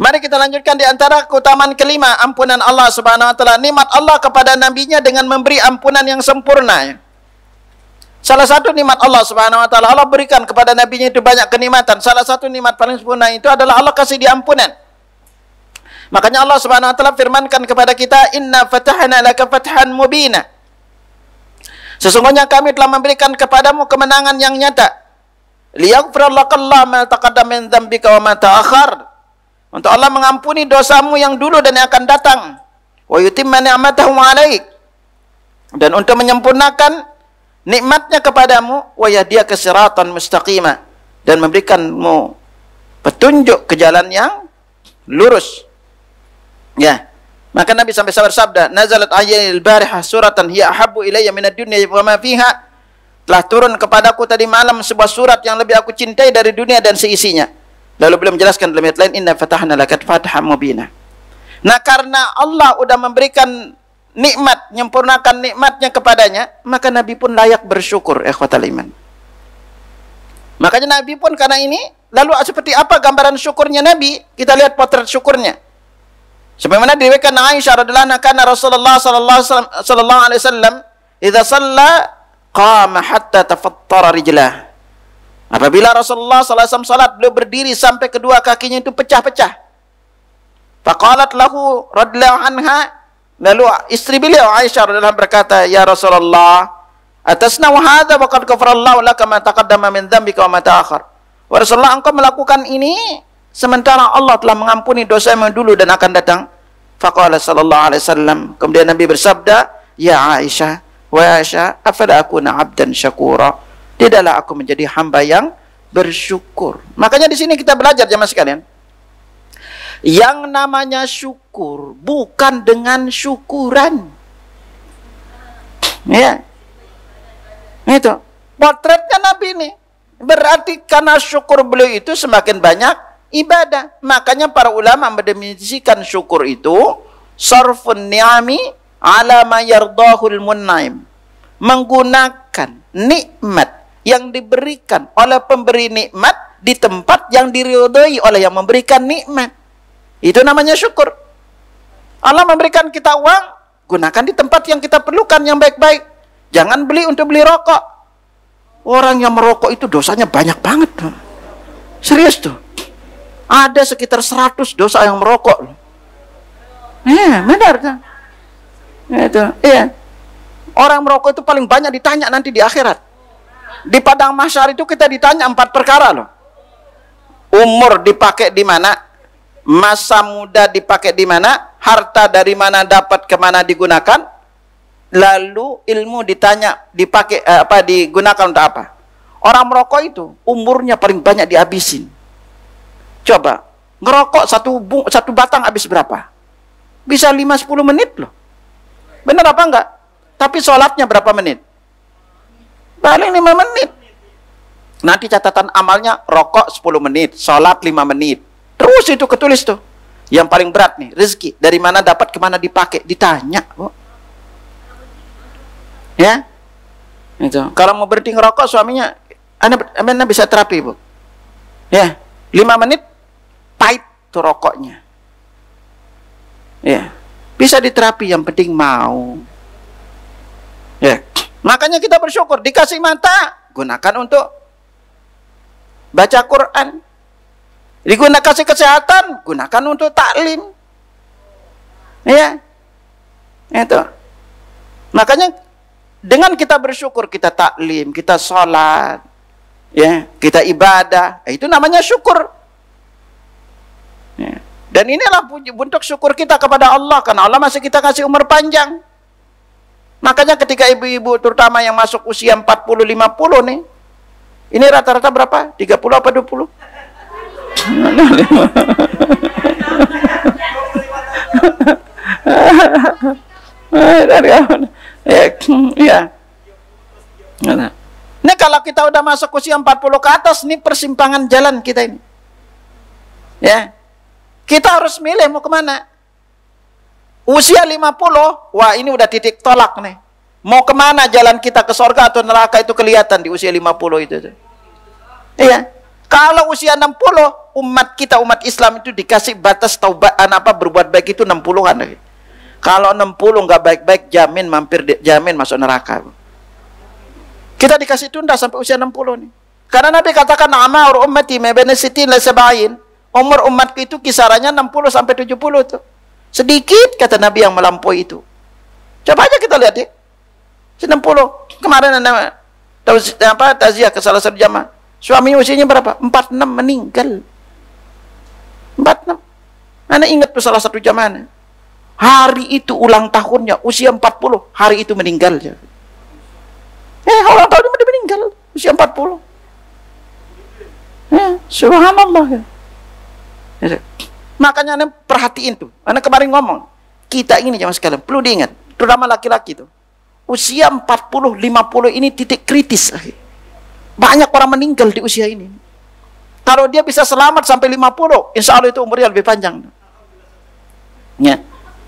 Mari kita lanjutkan di antara keutamaan kelima, ampunan Allah Subhanahu wa taala. Nikmat Allah kepada nabinya dengan memberi ampunan yang sempurna, ya. Salah satu nikmat Allah Subhanahu wa taala, Allah berikan kepada nabinya itu banyak kenikmatan. Salah satu nikmat paling sempurna itu adalah Allah kasih dia ampunan. Makanya Allah Subhanahu wa taala firmankan kepada kita, "Inna fatahna laka fathan mubina." Sesungguhnya kami telah memberikan kepadamu kemenangan yang nyata. Liyaghfira lakallahu ma taqaddama min dzambika wa ma ta'akhkhar. Untuk Allah mengampuni dosamu yang dulu dan yang akan datang. Wa yutimma ni'matahu 'alaik. Dan untuk menyempurnakan nikmatnya kepadamu, wa yahdiyaka siratan mustaqima, dan memberikanmu petunjuk ke jalan yang lurus. Ya. Maka Nabi sampai bersabda, "Nazalat alayya al-barihah suratan hiya ahabbu ilayya minad dunya wa ma fiha." Telah turun kepadaku tadi malam sebuah surat yang lebih aku cintai dari dunia dan seisinya. Lalu beliau menjelaskan dalam ayat lain, "Inna fatahna laka fathan mubina." Nah, karena Allah sudah memberikan nikmat, menyempurnakan nikmatnya kepadanya, maka Nabi pun layak bersyukur, ikhwatal iman. Makanya Nabi pun karena ini, lalu seperti apa gambaran syukurnya Nabi? Kita lihat potret syukurnya. Sebagaimana diriwayatkan Aisyah radhiyallahu anha, karena Rasulullah sallallahu alaihi wasallam idza shalla qama hatta tafattara rijlah. Apabila Rasulullah sallallahu alaihi wasallam salat, beliau berdiri sampai kedua kakinya itu pecah-pecah. Faqalat lahu radhiyallahu anha, lalu istri beliau Aisyah radhiyallahu anha berkata, "Ya Rasulullah, atasna'u hadza wa qad ghafarallahu laka ma taqaddama min dzambika wa ma ta'akhkhar." Wa Rasulullah, engkau melakukan ini sementara Allah telah mengampuni dosamu dulu dan akan datang. Faqala sallallahu alaihi wasallam, kemudian Nabi bersabda, "Ya Aisyah, wa Aisyah, afala akuna 'abdan syakura?" Tidaklah aku menjadi hamba yang bersyukur. Makanya di sini kita belajar jemaah sekalian. Yang namanya syukur bukan dengan syukuran. Ya. Itu potretnya Nabi ini. Berarti karena syukur beliau itu semakin banyak ibadah. Makanya para ulama mendefinisikan syukur itu sarfun ni'ami ala ma yardahul mun'im. Menggunakan nikmat yang diberikan oleh pemberi nikmat di tempat yang diridhoi oleh yang memberikan nikmat. Itu namanya syukur. Allah memberikan kita uang, gunakan di tempat yang kita perlukan yang baik-baik. Jangan beli untuk beli rokok. Orang yang merokok itu dosanya banyak banget. Serius tuh. Ada sekitar 100 dosa yang merokok. Benar tuh. Itu, iya. Orang merokok itu paling banyak ditanya nanti di akhirat. Di padang mahsyar itu kita ditanya 4 perkara loh. Umur dipakai di mana? Masa muda dipakai di mana? Harta dari mana dapat, kemana digunakan? Lalu ilmu ditanya dipakai digunakan untuk apa? Orang merokok itu umurnya paling banyak dihabisin. Coba ngerokok satu batang habis berapa? Bisa 5-10 menit loh. Benar apa enggak? Tapi sholatnya berapa menit? Paling 5 menit. Nanti catatan amalnya rokok 10 menit, sholat 5 menit. Terus itu ketulis tuh. Yang paling berat nih, rezeki. Dari mana dapat, kemana dipakai? Ditanya. Ya, itu. Kalau mau berhenti ngerokok, suaminya, anda bisa terapi, Bu. Ya, 5 menit, pahit tuh rokoknya. Ya, bisa diterapi, yang penting mau. Ya, makanya kita bersyukur. Dikasih mata, gunakan untuk baca Quran. Digunakan kasih kesehatan, gunakan untuk taklim. Ya, itu. Makanya dengan kita bersyukur, kita taklim, kita sholat, ya, kita ibadah, itu namanya syukur. Ya. Dan inilah bentuk syukur kita kepada Allah, karena Allah masih kita kasih umur panjang. Makanya ketika ibu-ibu terutama yang masuk usia 40-50 nih, ini rata-rata berapa? 30 apa 20? Ya. Ini kalau kita udah masuk usia 40 ke atas, ini persimpangan jalan kita ini. Ya. Kita harus milih mau kemana. Usia 50, wah ini udah titik tolak nih. Mau kemana jalan kita, ke surga atau neraka, itu kelihatan di usia 50 itu. Iya. Kalau usia 60, umat kita, umat Islam itu dikasih batas taubat, berbuat baik itu 60-an. Kalau 60 nggak baik-baik, jamin masuk neraka. Kita dikasih tunda sampai usia 60 nih. Karena Nabi katakan, "Amar ummati ma baina 60 ila 70." Umur umatku itu kisarannya 60 sampai 70 tuh. Sedikit kata Nabi yang melampaui itu. Coba aja kita lihat ya. 60. Kemarin ada taziah ke salah satu jamaah. Suaminya usianya berapa? 46 meninggal. 46. Anda ingat tuh salah satu jamaah. Hari itu ulang tahunnya, usia 40, hari itu meninggal. Ulang tahunnya dia meninggal, usia 40. Ya, subhanallah. Makanya anda perhatiin tuh. Anda kemarin ngomong, kita ini jamaah sekalian perlu diingat, terutama laki-laki tuh. Usia 40, 50 ini titik kritis. Banyak orang meninggal di usia ini. Kalau dia bisa selamat sampai 50, insya Allah itu umurnya lebih panjang. Ya.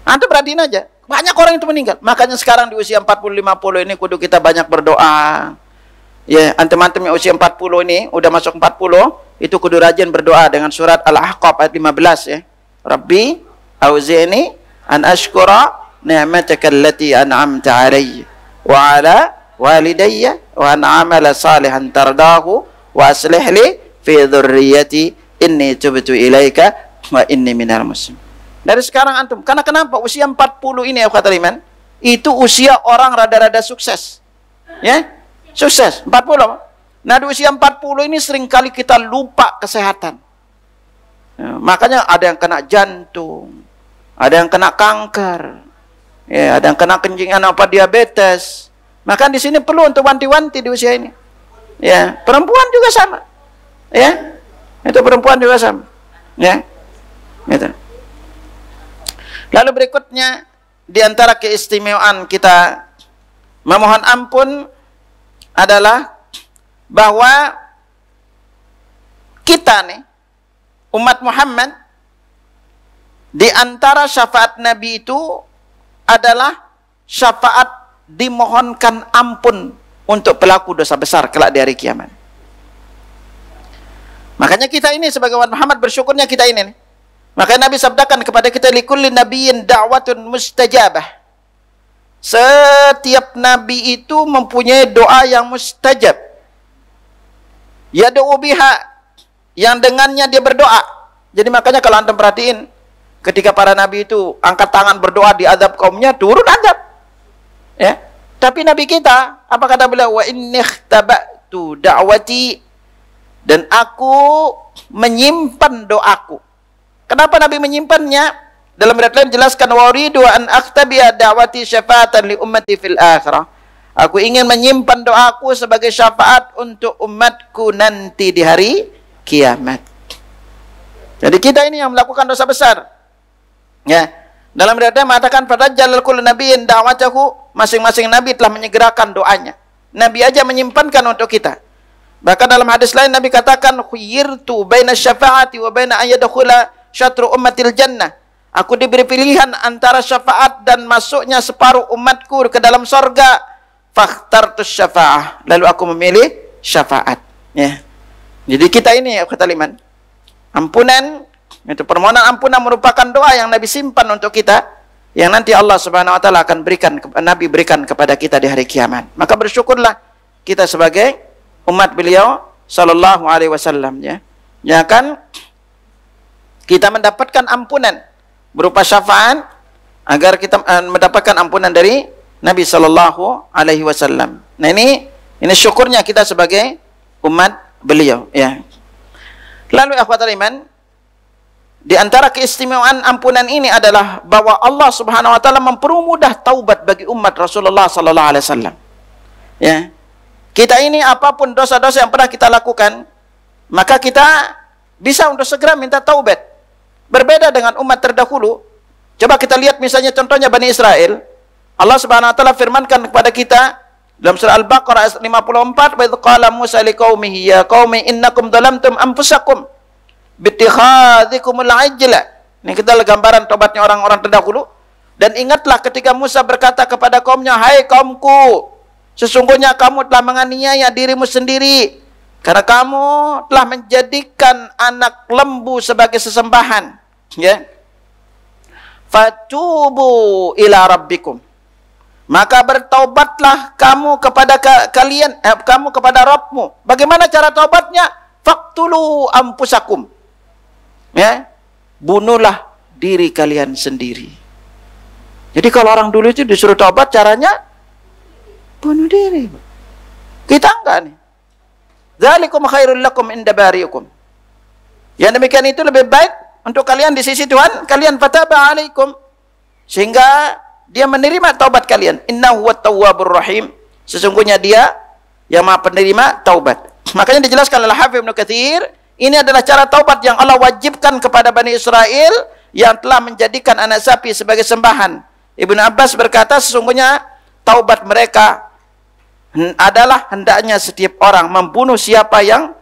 Anda perhatiin aja, banyak orang itu meninggal. Makanya sekarang di usia 40, 50 ini kudu kita banyak berdoa. Ya, antum-antum yang usia 40 ini, udah masuk 40, itu kudu rajin berdoa dengan surat Al-Ahqaf ayat 15 ya. Rabbi auzi'ni an ashkura ni'mataka allati an'amta 'alayya wa 'ala walidayya wa an a'mala salihan tardahu wa aslih li fi dhurriyyati inni tubtu ilaika wa inni minal muslimin. Dari sekarang antum, karena kenapa? Usia 40 ini ya kata iman, itu usia orang rada-rada sukses. Ya? Sukses 40. Nah di usia 40 ini seringkali kita lupa kesehatan. Ya, makanya ada yang kena jantung, ada yang kena kanker, ya, ada yang kena kencingkan apa diabetes. Maka di sini perlu untuk wanti-wanti di usia ini. Ya, perempuan juga sama. Ya, itu perempuan juga sama. Ya, gitu. Lalu berikutnya di antara keistimewaan kita memohon ampun adalah bahwa kita nih umat Muhammad di antara syafaat Nabi itu adalah syafaat dimohonkan ampun untuk pelaku dosa besar kelak di hari kiamat. Makanya kita ini sebagai umat Muhammad bersyukurnya kita ini nih. Makanya Nabi sabdakan kepada kita likulli nabiyyin da'watun mustajabah. Setiap nabi itu mempunyai doa yang mustajab. Yad'u biha, yang dengannya dia berdoa. Jadi makanya kalau antum perhatiin, ketika para nabi itu angkat tangan berdoa di azab kaumnya, turun azab. Ya. Tapi nabi kita, apa kata beliau? Wa inni ikhtaba'tu da'wati, dan aku menyimpan doaku. Kenapa nabi menyimpannya? Dalam riwayat lain jelaskan waridu an akhtabiya da'wati syafa'atan li ummati fil akhirah. Aku ingin menyimpan doaku sebagai syafaat untuk umatku nanti di hari kiamat. Jadi kita ini yang melakukan dosa besar. Ya. Dalam riwayat lain mengatakan fatajjalal kullu nabiyyin da'watahu, masing-masing nabi telah menyegerakan doanya. Nabi aja menyimpankan untuk kita. Bahkan dalam hadis lain Nabi katakan khuyirtu baina syafa'ati wa baina ayyadkhula syatru ummatil jannah. Aku diberi pilihan antara syafaat dan masuknya separuh umatku ke dalam sorga. Fakhtartus syafa'ah. Lalu aku memilih syafaat. Ya. Jadi kita ini ya kata liman. Ampunan, itu permohonan ampunan merupakan doa yang Nabi simpan untuk kita. Yang nanti Allah Subhanahu Wa Taala akan berikan, Nabi berikan kepada kita di hari kiamat. Maka bersyukurlah kita sebagai umat beliau Sallallahu Alaihi Wasallam. Ya. Ya kan kita mendapatkan ampunan berupa syafaat agar kita mendapatkan ampunan dari Nabi Sallallahu Alaihi Wasallam. Nah ini syukurnya kita sebagai umat beliau. Ya. Lalu akhwatul iman, di antara keistimewaan ampunan ini adalah bahwa Allah Subhanahu Wa Taala mempermudah taubat bagi umat Rasulullah Sallallahu Alaihi Wasallam. Ya. Kita ini apapun dosa-dosa yang pernah kita lakukan, maka kita bisa untuk segera minta taubat. Berbeda dengan umat terdahulu. Coba kita lihat misalnya contohnya Bani Israel. Allah Subhanahu Wa Taala firmankan kepada kita dalam surah Al-Baqarah ayat 54, "Wa idz qala Musa liqaumihi ya qaumi innakum dhalamtum anfusakum bittikhadhikumul ajla." Ini kita lihat gambaran tobatnya orang-orang terdahulu. Dan ingatlah ketika Musa berkata kepada kaumnya, "Hai kaumku, sesungguhnya kamu telah menganiaya dirimu sendiri karena kamu telah menjadikan anak lembu sebagai sesembahan." Ya. Fatubu ila rabbikum. Maka bertaubatlah kamu kepada kamu kepada Rabbmu. Bagaimana cara taubatnya? Faqtulu anfusakum. Ya. Bunuhlah diri kalian sendiri. Jadi kalau orang dulu itu disuruh taubat caranya bunuh diri. Kita enggak nih. Dzalikum khairul lakum inda bariikum. Yang demikian itu lebih baik untuk kalian di sisi Tuhan, kalian fataba alaikum, sehingga dia menerima taubat kalian. Innahu huwat tawwabur rahim. Sesungguhnya dia yang Maha penerima taubat. Makanya dijelaskan oleh Hafidz Ibnu Katsir, Ini adalah cara taubat yang Allah wajibkan kepada Bani Israel yang telah menjadikan anak sapi sebagai sembahan. Ibnu Abbas berkata, sesungguhnya taubat mereka adalah hendaknya setiap orang membunuh siapapun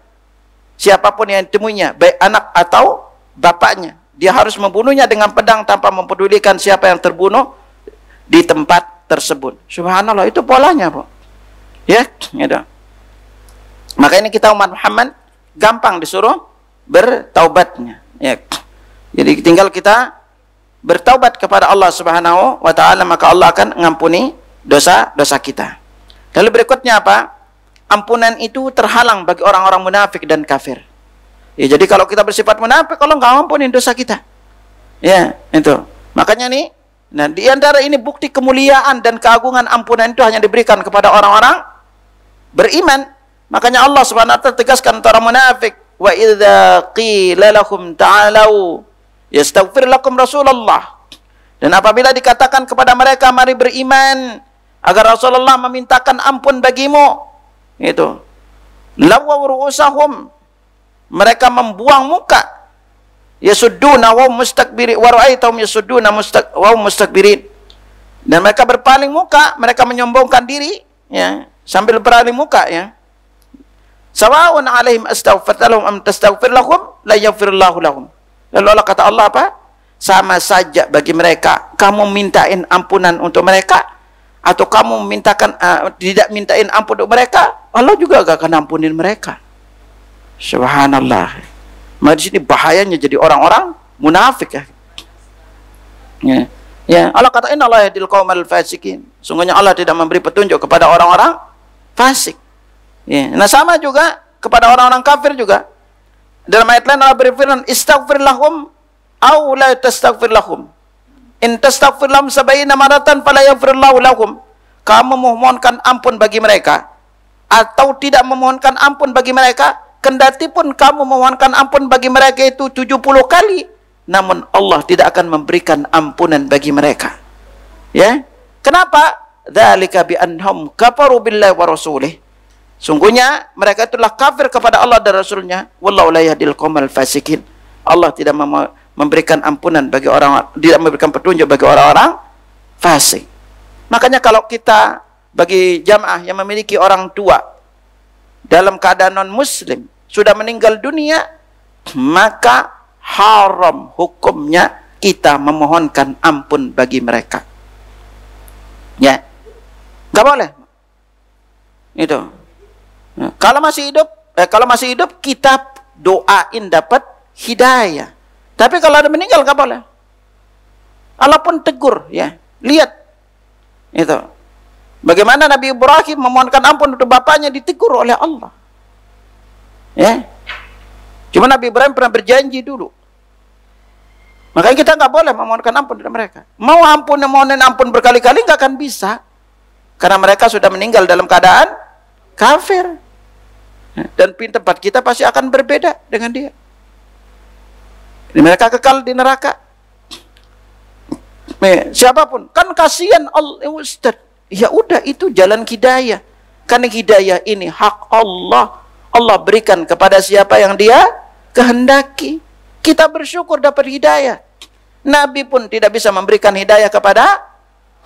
yang ditemuinya, baik anak atau bapaknya. Dia harus membunuhnya dengan pedang tanpa mempedulikan siapa yang terbunuh di tempat tersebut. Subhanallah, itu polanya, Bu. Ya, gitu. Maka ini kita umat Muhammad gampang disuruh bertaubatnya. Ya. Jadi tinggal kita bertaubat kepada Allah Subhanahu wa taala, maka Allah akan mengampuni dosa-dosa kita. Lalu berikutnya apa? Ampunan itu terhalang bagi orang-orang munafik dan kafir. Ya, jadi kalau kita bersifat munafik, Allah nggak ampunin dosa kita. Ya, itu. Makanya nih, nah di antara ini bukti kemuliaan dan keagungan ampunan itu hanya diberikan kepada orang-orang beriman. Makanya Allah Subhanahu wa taala tegaskan antara munafik, wa idza qila lahum ta'alu yastaghfir lakum Rasulullah. Dan apabila dikatakan kepada mereka mari beriman agar Rasulullah memintakan ampun bagimu, itu lawaw ru'usahum, mereka membuang muka, yasudduna wa mustakbirin, wa ra'aitahum yasudduna wa mustakbirin, dan mereka berpaling muka, mereka menyombongkan diri, ya, sambil berpaling muka, ya. Sawa'un 'alaihim astaghfirta lahum am tastaghfir lahum la yaghfirullahu lahum. Lalu Allah kata Allah apa? Sama saja bagi mereka kamu mintain ampunan untuk mereka atau kamu mintakan tidak mintain ampun untuk mereka, Allah juga gak akan ampunin mereka. Subhanallah. Maka di sini bahayanya jadi orang-orang munafik, ya. Ya, Allah kata innallaha yahdil qaumal fasikin. Sungguhnya Allah tidak memberi petunjuk kepada orang-orang fasik. Ya. Nah sama juga kepada orang-orang kafir juga. Dalam ayat lain Allah berfirman, istaghfir lahum aw la tastaghfir lahum. In tastaghfir lahum 70 maratan fala yaghfirullahu lahum. Kamu memohonkan ampun bagi mereka atau tidak memohonkan ampun bagi mereka, kendati pun kamu memohonkan ampun bagi mereka itu 70 kali, namun Allah tidak akan memberikan ampunan bagi mereka. Ya. Kenapa? Dzalika bi annahum kafaru billahi wa rasulih. Sungguhnya mereka itulah kafir kepada Allah dan Rasulnya. Wallahu la yahdil qaumal fasikin. Allah tidak memberikan ampunan bagi orang, tidak memberikan petunjuk bagi orang-orang fasik. Makanya kalau kita bagi jamaah yang memiliki orang tua dalam keadaan non muslim sudah meninggal dunia, maka haram hukumnya kita memohonkan ampun bagi mereka. Ya, nggak boleh. Itu. Nah, kalau masih hidup kita doain dapat hidayah. Tapi kalau ada meninggal nggak boleh. Allah pun tegur, ya. Lihat itu. Bagaimana Nabi Ibrahim memohonkan ampun untuk bapaknya, ditegur oleh Allah. Ya. Cuma Nabi Ibrahim pernah berjanji dulu. Makanya kita nggak boleh memohonkan ampun dari mereka. Mau mohon ampun berkali-kali nggak akan bisa. Karena mereka sudah meninggal dalam keadaan kafir. Dan tempat kita pasti akan berbeda dengan dia. Mereka kekal di neraka. Siapapun, kan kasihan Allah, Ustaz. Ya udah, itu jalan hidayah. Karena hidayah ini hak Allah. Allah berikan kepada siapa yang dia kehendaki. Kita bersyukur dapat hidayah. Nabi pun tidak bisa memberikan hidayah kepada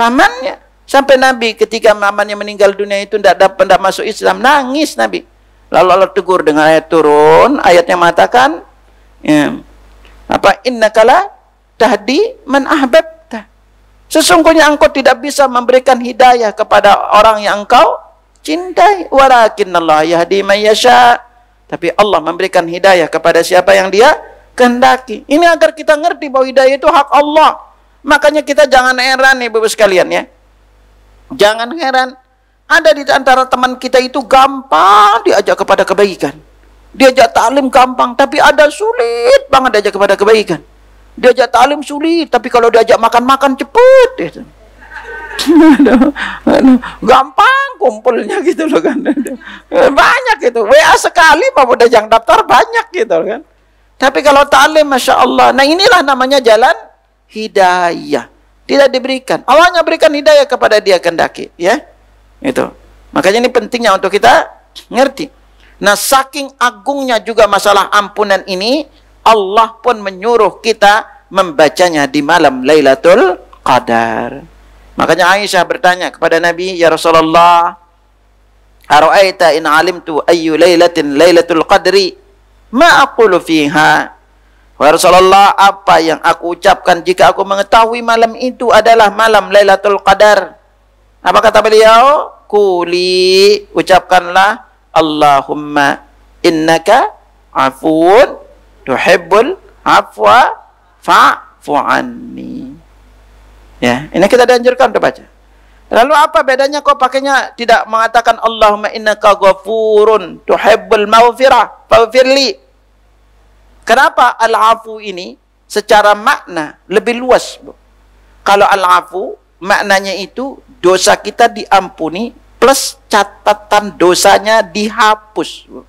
pamannya. Sampai Nabi ketika pamannya meninggal dunia itu tidak masuk Islam, nangis Nabi. Lalu Allah tegur dengan ayat turun, ayatnya mengatakan, ya, apa, innakala tahdi man ahbabta. Sesungguhnya engkau tidak bisa memberikan hidayah kepada orang yang engkau cintai. Walakinnallaha yahdi man yasha. Tapi Allah memberikan hidayah kepada siapa yang dia kehendaki. Ini agar kita ngerti bahwa hidayah itu hak Allah. Makanya kita jangan heran nih Bapak sekalian, ya. Jangan heran. Ada di antara teman kita itu gampang diajak kepada kebaikan. Diajak taklim gampang, tapi ada sulit banget diajak kepada kebaikan. Diajak taklim sulit, tapi kalau diajak makan-makan cepet. Gitu. Gampang kumpulnya gitu loh kan. Banyak gitu. WA sekali mau udah yang daftar banyak gitu kan. Tapi kalau taklim, Masya Allah. Nah inilah namanya jalan hidayah. Tidak diberikan. Allahnya berikan hidayah kepada dia kehendaki, ya. Itu. Makanya ini pentingnya untuk kita ngerti. Nah, saking agungnya juga masalah ampunan ini, Allah pun menyuruh kita membacanya di malam Lailatul Qadar. Makanya Aisyah bertanya kepada Nabi, "Ya Rasulullah, ara'aita in alimtu ayyu lailatin Lailatul Qadri, ma aqulu fiha?" Wahai Rasulullah, apa yang aku ucapkan jika aku mengetahui malam itu adalah malam Lailatul Qadar? Apa kata beliau? Quli, ucapkanlah, Allahumma innaka afuun tuhibbul afwa fa'fu anni. Ya, ini kita dianjurkan untuk baca. Lalu apa bedanya kok pakainya tidak mengatakan Allahumma innaka ghafurun tuhibbul maghfirah faghfirli? Kenapa al-afu ini secara makna lebih luas, Bu? Kalau al-afu maknanya itu dosa kita diampuni plus catatan dosanya dihapus, Bu.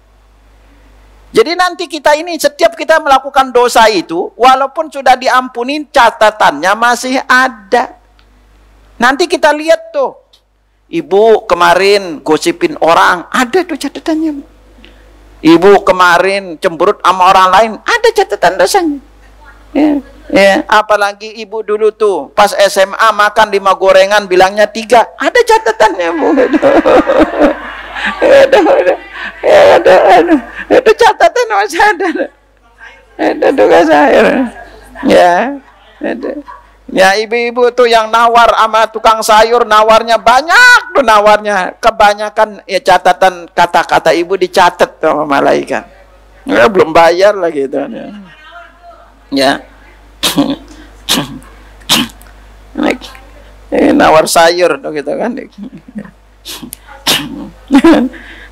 Jadi nanti kita ini setiap kita melakukan dosa itu walaupun sudah diampuni catatannya masih ada. Nanti kita lihat tuh, ibu kemarin gosipin orang, ada tuh catatannya, Bu. Ibu kemarin cemberut sama orang lain, ada catatan dosanya. Ya, ya. Apalagi ibu dulu tuh pas SMA makan 5 gorengan bilangnya 3, ada catatannya, Bu. Itu catatan masih ada. Ada tugas akhir. Ya, ada. Ya, ibu-ibu tuh yang nawar sama tukang sayur, nawarnya banyak tuh nawarnya. Kebanyakan ya catatan kata-kata ibu dicatat sama malaikat. Ya, belum bayar lagi itu. Ya. Nawar sayur tuh gitu kan.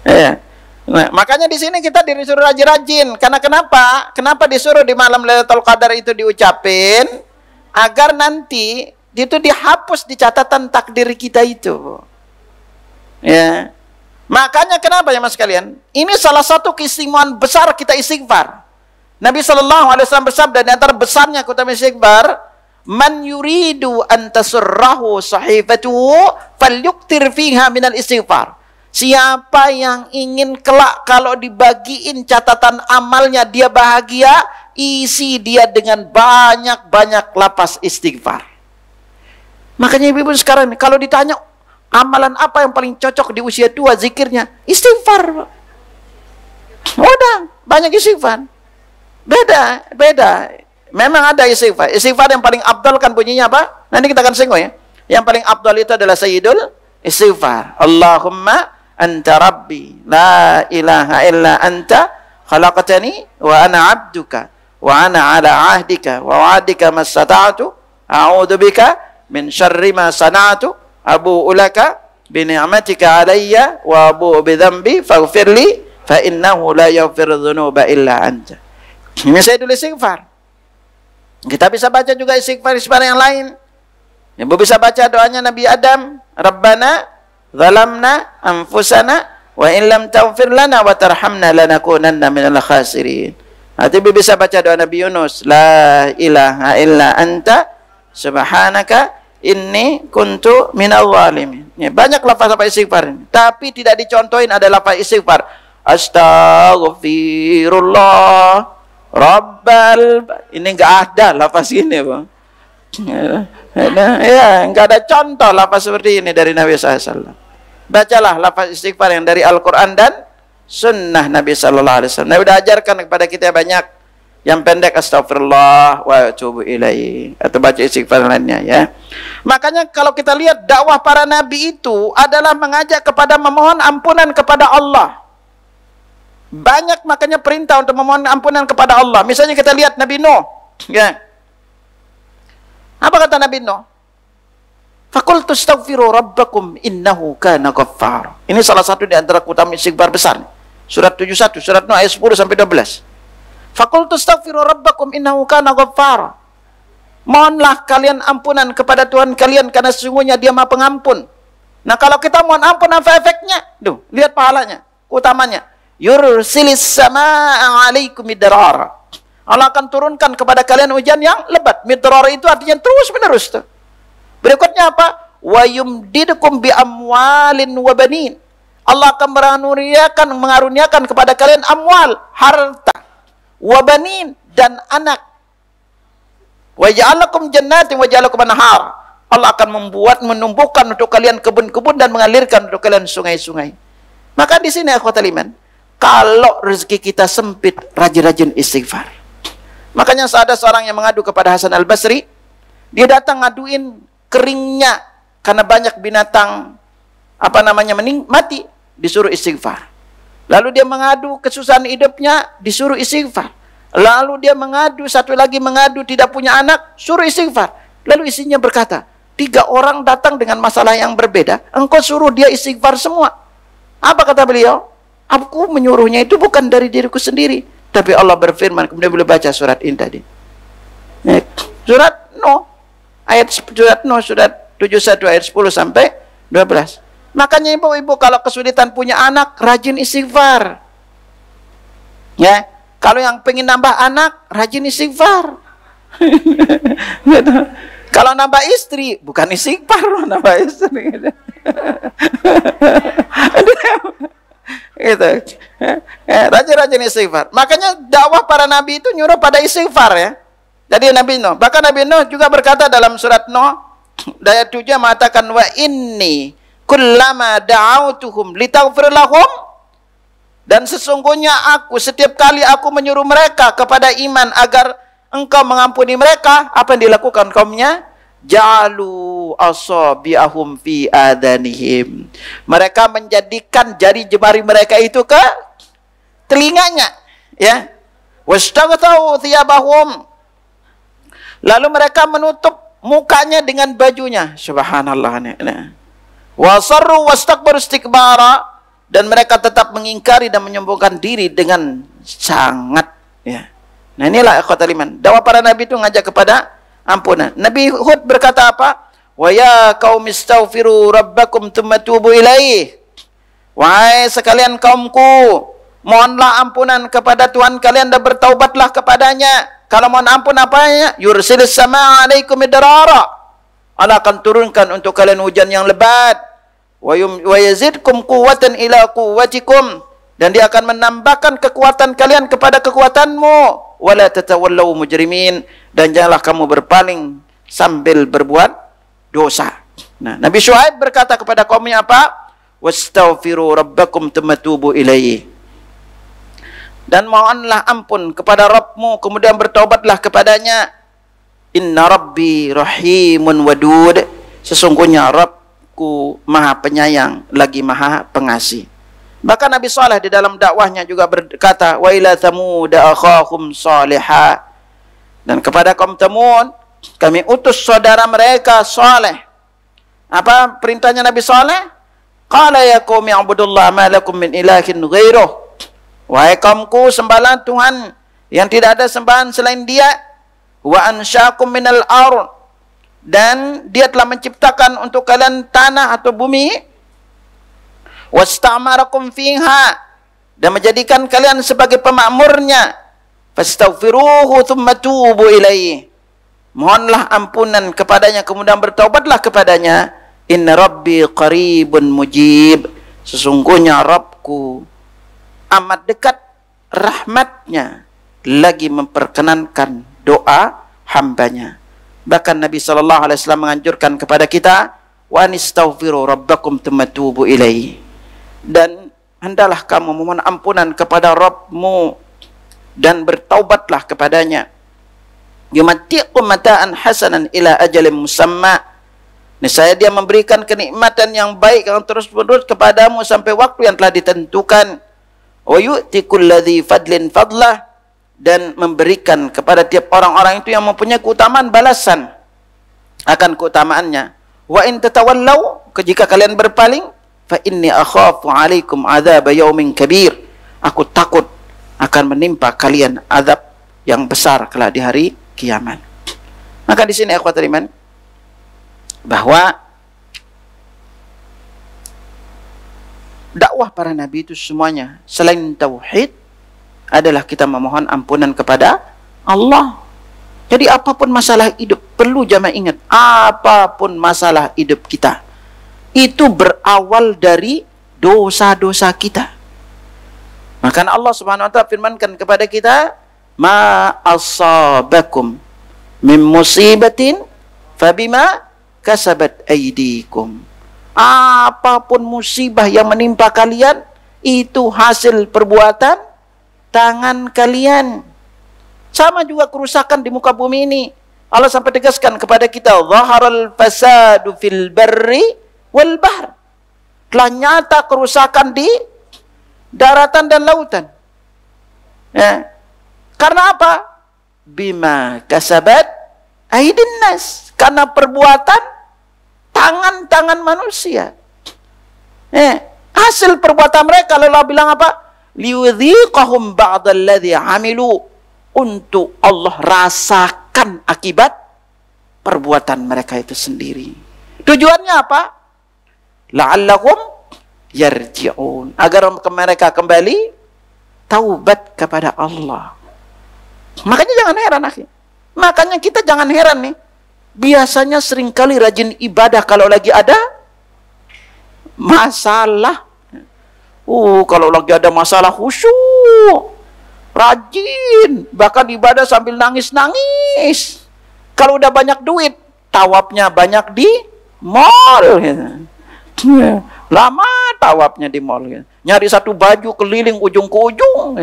Ya. Nah, makanya di sini kita disuruh rajin-rajin. Karena kenapa? Kenapa disuruh di malam Lailatul Qadar itu diucapin? Agar nanti itu dihapus di catatan takdir kita itu. Ya. Makanya kenapa ya Mas kalian? Ini salah satu keistimewaan besar kita istighfar. Nabi SAW bersabda di antara besarnya kita istighfar, "Man yuridu an tasurrahu sahifatuhu falyuktir fiha minal istighfar." Siapa yang ingin kelak kalau dibagiin catatan amalnya dia bahagia, isi dia dengan banyak-banyak lapas istighfar. Makanya ibu-ibu sekarang kalau ditanya amalan apa yang paling cocok di usia tua zikirnya, istighfar. Udah, banyak istighfar. Beda. Memang ada istighfar. Istighfar yang paling abdal kan bunyinya apa? Nanti kita akan singgung ya. Yang paling abdal itu adalah sayyidul istighfar. Allahumma anta rabbi la ilaha illa anta khalaqtani wa ana abduka wa ana ala ahdika wa wa'dika mastata'tu a'udzu bika min syarri ma sana'tu abu'u laka bi ni'matika alayya wa abu'u bi dzambi faghfirli fa innahu la yaghfiru dzunuba illa anta. Ini saya tulis istighfar. Kita bisa baca juga istighfar yang lain. Ibu bisa baca doanya Nabi Adam, Rabbana zalamna anfusana wa in lam taghfir lana wa tarhamna lanakunanna minal khasirin. Nanti bisa baca doa Nabi Yunus, la ilaha illa anta subhanaka inni kuntu minal zalimin. Ya, banyak lafaz-lafaz istighfar ini. Tapi tidak dicontohin ada lafaz istighfar. Astaghfirullah Rabbal. Ini enggak ada lafaz ini, Bang. Ya, enggak ada contoh lafaz seperti ini dari Nabi SAW. Bacalah lafaz istighfar yang dari Al-Quran dan sunnah Nabi sallallahu alaihi wasallam. Nabi sudah ajarkan kepada kita banyak. Yang pendek astagfirullah wa atubu ilaih, atau baca istighfar lainnya ya. Makanya kalau kita lihat dakwah para nabi itu adalah mengajak kepada memohon ampunan kepada Allah. Banyak makanya perintah untuk memohon ampunan kepada Allah. Misalnya kita lihat Nabi Nuh ya. Apa kata Nabi Nuh? Faqultu astaghfiru rabbakum innahu kana ghaffar. Ini salah satu di antara keutamaan istighfar besar. Surat 71, surat Nuh ayat 10 sampai 12. Faqultu astaghfiru rabbakum innahu kana ghaffar. Mohonlah kalian ampunan kepada Tuhan kalian karena sesungguhnya Dia Maha Pengampun. Nah, kalau kita mohon ampun apa efeknya? Duh, lihat pahalanya, keutamanya. Yursilis samaa'a 'alaikum midrar. Allah akan turunkan kepada kalian hujan yang lebat. Midrar itu artinya terus-menerus tuh. Berikutnya apa? Wa yumdidukum bi amwalin wa banin. Allah akan mengaruniakan kepada kalian amwal, harta, wabanin, dan anak. Wa ja'alakum jannatin wa ja'alakum anhar. Allah akan menumbuhkan untuk kalian kebun-kebun dan mengalirkan untuk kalian sungai-sungai. Maka di sini akhwatal iman, kalau rezeki kita sempit, rajin-rajin istighfar. Makanya ada seorang yang mengadu kepada Hasan Al-Basri, dia datang ngaduin keringnya karena banyak binatang mati, disuruh istighfar. Lalu dia mengadu kesusahan hidupnya, disuruh istighfar. Lalu dia satu lagi mengadu tidak punya anak, suruh istighfar. Lalu istrinya berkata, 3 orang datang dengan masalah yang berbeda, engkau suruh dia istighfar semua. Apa kata beliau? Aku menyuruhnya itu bukan dari diriku sendiri, tapi Allah berfirman. Kemudian beliau baca surat ini tadi, surat Nuh, surat 71 ayat 10 sampai 12. Makanya ibu-ibu kalau kesulitan punya anak, rajin istighfar. Ya, kalau yang pengen nambah anak, rajin istighfar. Kalau nambah istri, bukan istighfar, nambah istri. Gitu. Rajin-rajin istighfar. Makanya dakwah para nabi itu nyuruh pada istighfar ya. Jadi Nabi Nuh, bahkan Nabi Nuh juga berkata dalam surat Nuh ayat 7 mengatakan, wa inni kullama da'autuhum litaghfir lahum, dan sesungguhnya aku setiap kali aku menyuruh mereka kepada iman agar engkau mengampuni mereka, apa yang dilakukan kaumnya? Ja'alu asabi'ahum fi adanihim. Mereka menjadikan jari jemari mereka itu ke telinganya, ya. Wastaghtahu thiyabahum. Lalu mereka menutup mukanya dengan bajunya. Subhanallah. Wasarru wastakbaru istikbara, dan mereka tetap mengingkari dan menyombongkan diri dengan sangat, ya. Nah, inilah ikhwatal iman. Dakwah para nabi itu ngajak kepada ampunan. Nabi Hud berkata apa? Wa ya qaumi astaghfiru rabbakum tsumma tubu ilaih. Wahai sekalian kaumku, mohonlah ampunan kepada Tuhan kalian dan bertaubatlah kepadanya. Kalau mohon ampun apanya? Yursilis samaa 'alaikum midrara. Allah akan turunkan untuk kalian hujan yang lebat. Wa yazidkum quwwatan ila quwwatikum, dan dia akan menambahkan kekuatan kalian kepada kekuatanmu. Wala tatawallaw mujrimin, dan janganlah kamu berpaling sambil berbuat dosa. Nah, Nabi Syuaib berkata kepada kaumnya apa? Wastaghfiru rabbakum tsumma tubu ilaihi. Dan mohonlah ampun kepada Rabbmu, kemudian bertaubatlah kepadanya. Inna rabbi rahimun wadud. Sesungguhnya Rabbku maha penyayang lagi maha pengasih. Bahkan Nabi Saleh di dalam dakwahnya juga berkata, wa ila thamud akhahum salihah. Dan kepada kaum Thamud kami utus saudara mereka Saleh. Apa perintahnya Nabi Saleh? Qala ya qaumi ibudullah ma lakum min ilahin ghairuh. Wahai kaumku, sembahlah Tuhan yang tidak ada sembahan selain Dia. Wa ansya'akum minal ard, dan Dia telah menciptakan untuk kalian tanah atau bumi. Wasta'marakum fiha, dan menjadikan kalian sebagai pemakmurnya. Fastaghfiruhu tsumma tubu ilaihi. Mohonlah ampunan kepadanya, kemudian bertaubatlah kepadanya. Inna rabbi qaribun mujib. Sesungguhnya Rabbku amat dekat, rahmatnya lagi memperkenankan doa hambanya. Bahkan Nabi SAW menganjurkan kepada kita, wa anistaghfiru rabbakum tsumma tubu ilaihi, dan hendaklah kamu memohon ampunan kepada Rabbmu dan bertaubatlah kepadanya. Yumati'kum mata'an hasanan ila ajalin musamma. Niscaya Dia memberikan kenikmatan yang baik yang terus-menerus kepadamu sampai waktu yang telah ditentukan. Wa yu'ti kulladzi fadlin fadlah, dan memberikan kepada tiap orang-orang itu yang mempunyai keutamaan balasan akan keutamaannya. Wa in tatawallaw, jika kalian berpaling, fa inni akhafu 'alaikum 'adzab yaumin kabir. Aku takut akan menimpa kalian azab yang besar kelak di hari kiamat. Maka di sini ikhwatul iman, bahwa dakwah para nabi itu semuanya selain tauhid adalah kita memohon ampunan kepada Allah. Jadi apapun masalah hidup, perlu jamaah ingat, apapun masalah hidup kita itu berawal dari dosa-dosa kita. Maka Allah Subhanahu wa taala firmankan kepada kita, ma asabakum min musibatin fabima kasabat aydikum. Apapun musibah yang menimpa kalian, itu hasil perbuatan tangan kalian. Sama juga kerusakan di muka bumi ini. Allah sampai tegaskan kepada kita, zaharal fasadu fil barri wal bahr. Telah nyata kerusakan di daratan dan lautan. Ya. Karena apa? Bima kasabat aydin nas. Karena perbuatan tangan-tangan manusia. Hasil perbuatan mereka. Lalu Allah bilang apa? Liyudhiqahum ba'dalladhi amilu. Untuk Allah rasakan akibat perbuatan mereka itu sendiri. Tujuannya apa? La'allahum yarji'un. Agar mereka kembali taubat kepada Allah. Makanya jangan heran, akhi. Makanya kita jangan heran nih. Biasanya seringkali rajin ibadah kalau lagi ada masalah. Kalau lagi ada masalah khusyuk, rajin, bahkan ibadah sambil nangis-nangis. Kalau udah banyak duit, tawafnya banyak di mall. Lama tawafnya di mall. Nyari satu baju keliling ujung ke ujung.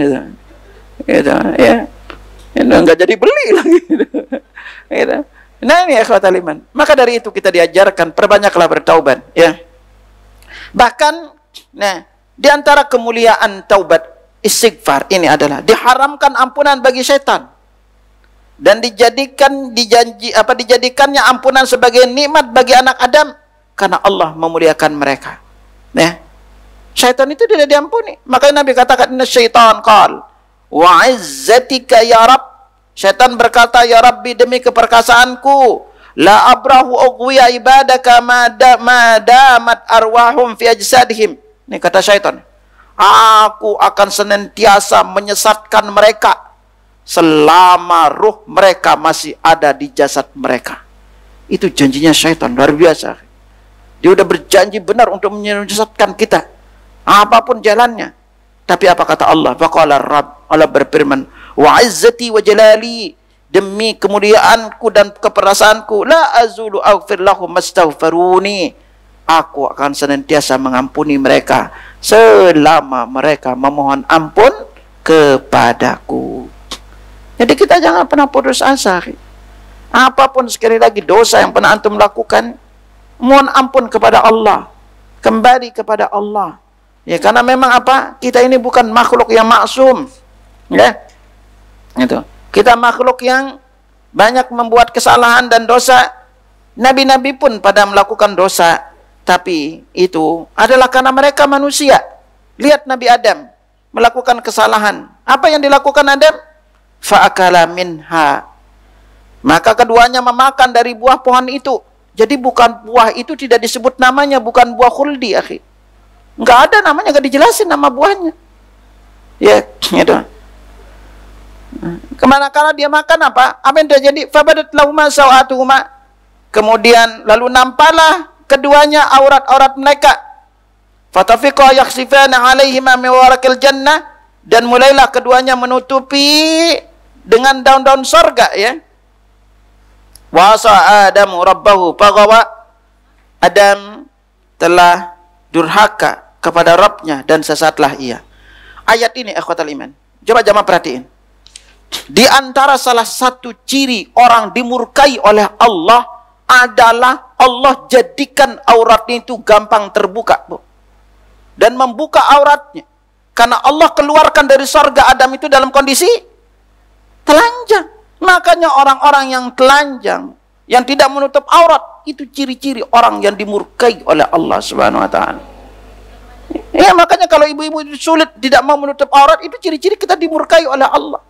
Nggak jadi beli lagi. Nah ini ikhwatal iman. Maka dari itu kita diajarkan perbanyaklah bertaubat. Ya. Bahkan, nah di antara kemuliaan taubat, istighfar ini adalah diharamkan ampunan bagi setan dan dijadikannya ampunan sebagai nikmat bagi anak Adam karena Allah memuliakan mereka. Ya. Syaitan itu tidak diampuni. Makanya Nabi katakan, inna syaitan qal wa izzatika ya Rabb. Syaitan berkata, ya Rabbi, demi keperkasaanku, la abrahu ughwiya ibadaka madamat arwahum fi ajsadihim. Ini kata syaitan. Aku akan senantiasa menyesatkan mereka selama ruh mereka masih ada di jasad mereka. Itu janjinya syaitan, luar biasa. Dia udah berjanji benar untuk menyesatkan kita, apapun jalannya. Tapi apa kata Allah? Faqala Rabb, Allah berfirman, wa izzati wa jalali, demi kemuliaanku dan keperasaanku, la azulu aghfir lahum mastaghfiruni. Aku akan senantiasa mengampuni mereka selama mereka memohon ampun kepadaku. Jadi kita jangan pernah putus asa. Apapun sekali lagi dosa yang pernah antum lakukan, mohon ampun kepada Allah, kembali kepada Allah. Ya, karena memang apa? Kita ini bukan makhluk yang maksum. Ya. Itu. Kita makhluk yang banyak membuat kesalahan dan dosa. Nabi-nabi pun pada melakukan dosa. Tapi itu adalah karena mereka manusia. Lihat Nabi Adam melakukan kesalahan. Apa yang dilakukan Adam? Fa'akala minha. Maka keduanya memakan dari buah pohon itu. Jadi bukan buah itu tidak disebut namanya, bukan buah khuldi, akhi. Enggak ada namanya, enggak dijelasin nama buahnya. Ya, gitu. Kemana kala dia makan apa? Apa yang terjadi? Fabadat lahuma sawatuhuma. Kemudian lalu nampaklah keduanya aurat-aurat mereka. Fatafiqa yakhsifana alaihima min warakil jannah, dan mulailah keduanya menutupi dengan daun-daun sorga, ya. Wa asa Adamu rabbahu faghawa. Adam telah durhaka kepada Rabbnya dan sesatlah ia. Ayat ini ikhwatal iman, coba jamaah perhatiin. Di antara salah satu ciri orang dimurkai oleh Allah adalah Allah jadikan auratnya itu gampang terbuka, Bu. Dan membuka auratnya. Karena Allah keluarkan dari surga Adam itu dalam kondisi telanjang. Makanya orang-orang yang telanjang, yang tidak menutup aurat, itu ciri-ciri orang yang dimurkai oleh Allah Subhanahu wa taala. Ya, makanya kalau ibu-ibu sulit tidak mau menutup aurat, itu ciri-ciri kita dimurkai oleh Allah.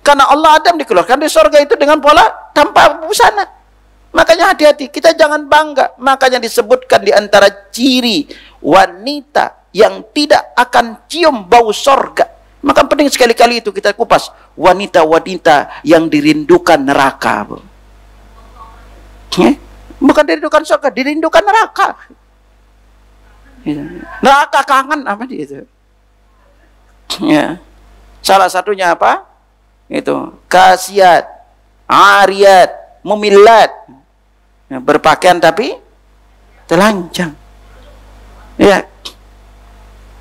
Karena Allah Adam dikeluarkan dari surga itu dengan pola tanpa busana. Makanya hati-hati, kita jangan bangga. Makanya disebutkan di antara ciri wanita yang tidak akan cium bau surga. Maka penting sekali-kali itu kita kupas. Wanita-wanita yang dirindukan neraka. Bukan dirindukan surga, dirindukan neraka. Neraka kangen apa itu? Ya. Salah satunya apa? Itu kasiyat, ariyat, mumillat. Ya, berpakaian tapi telanjang. Ya.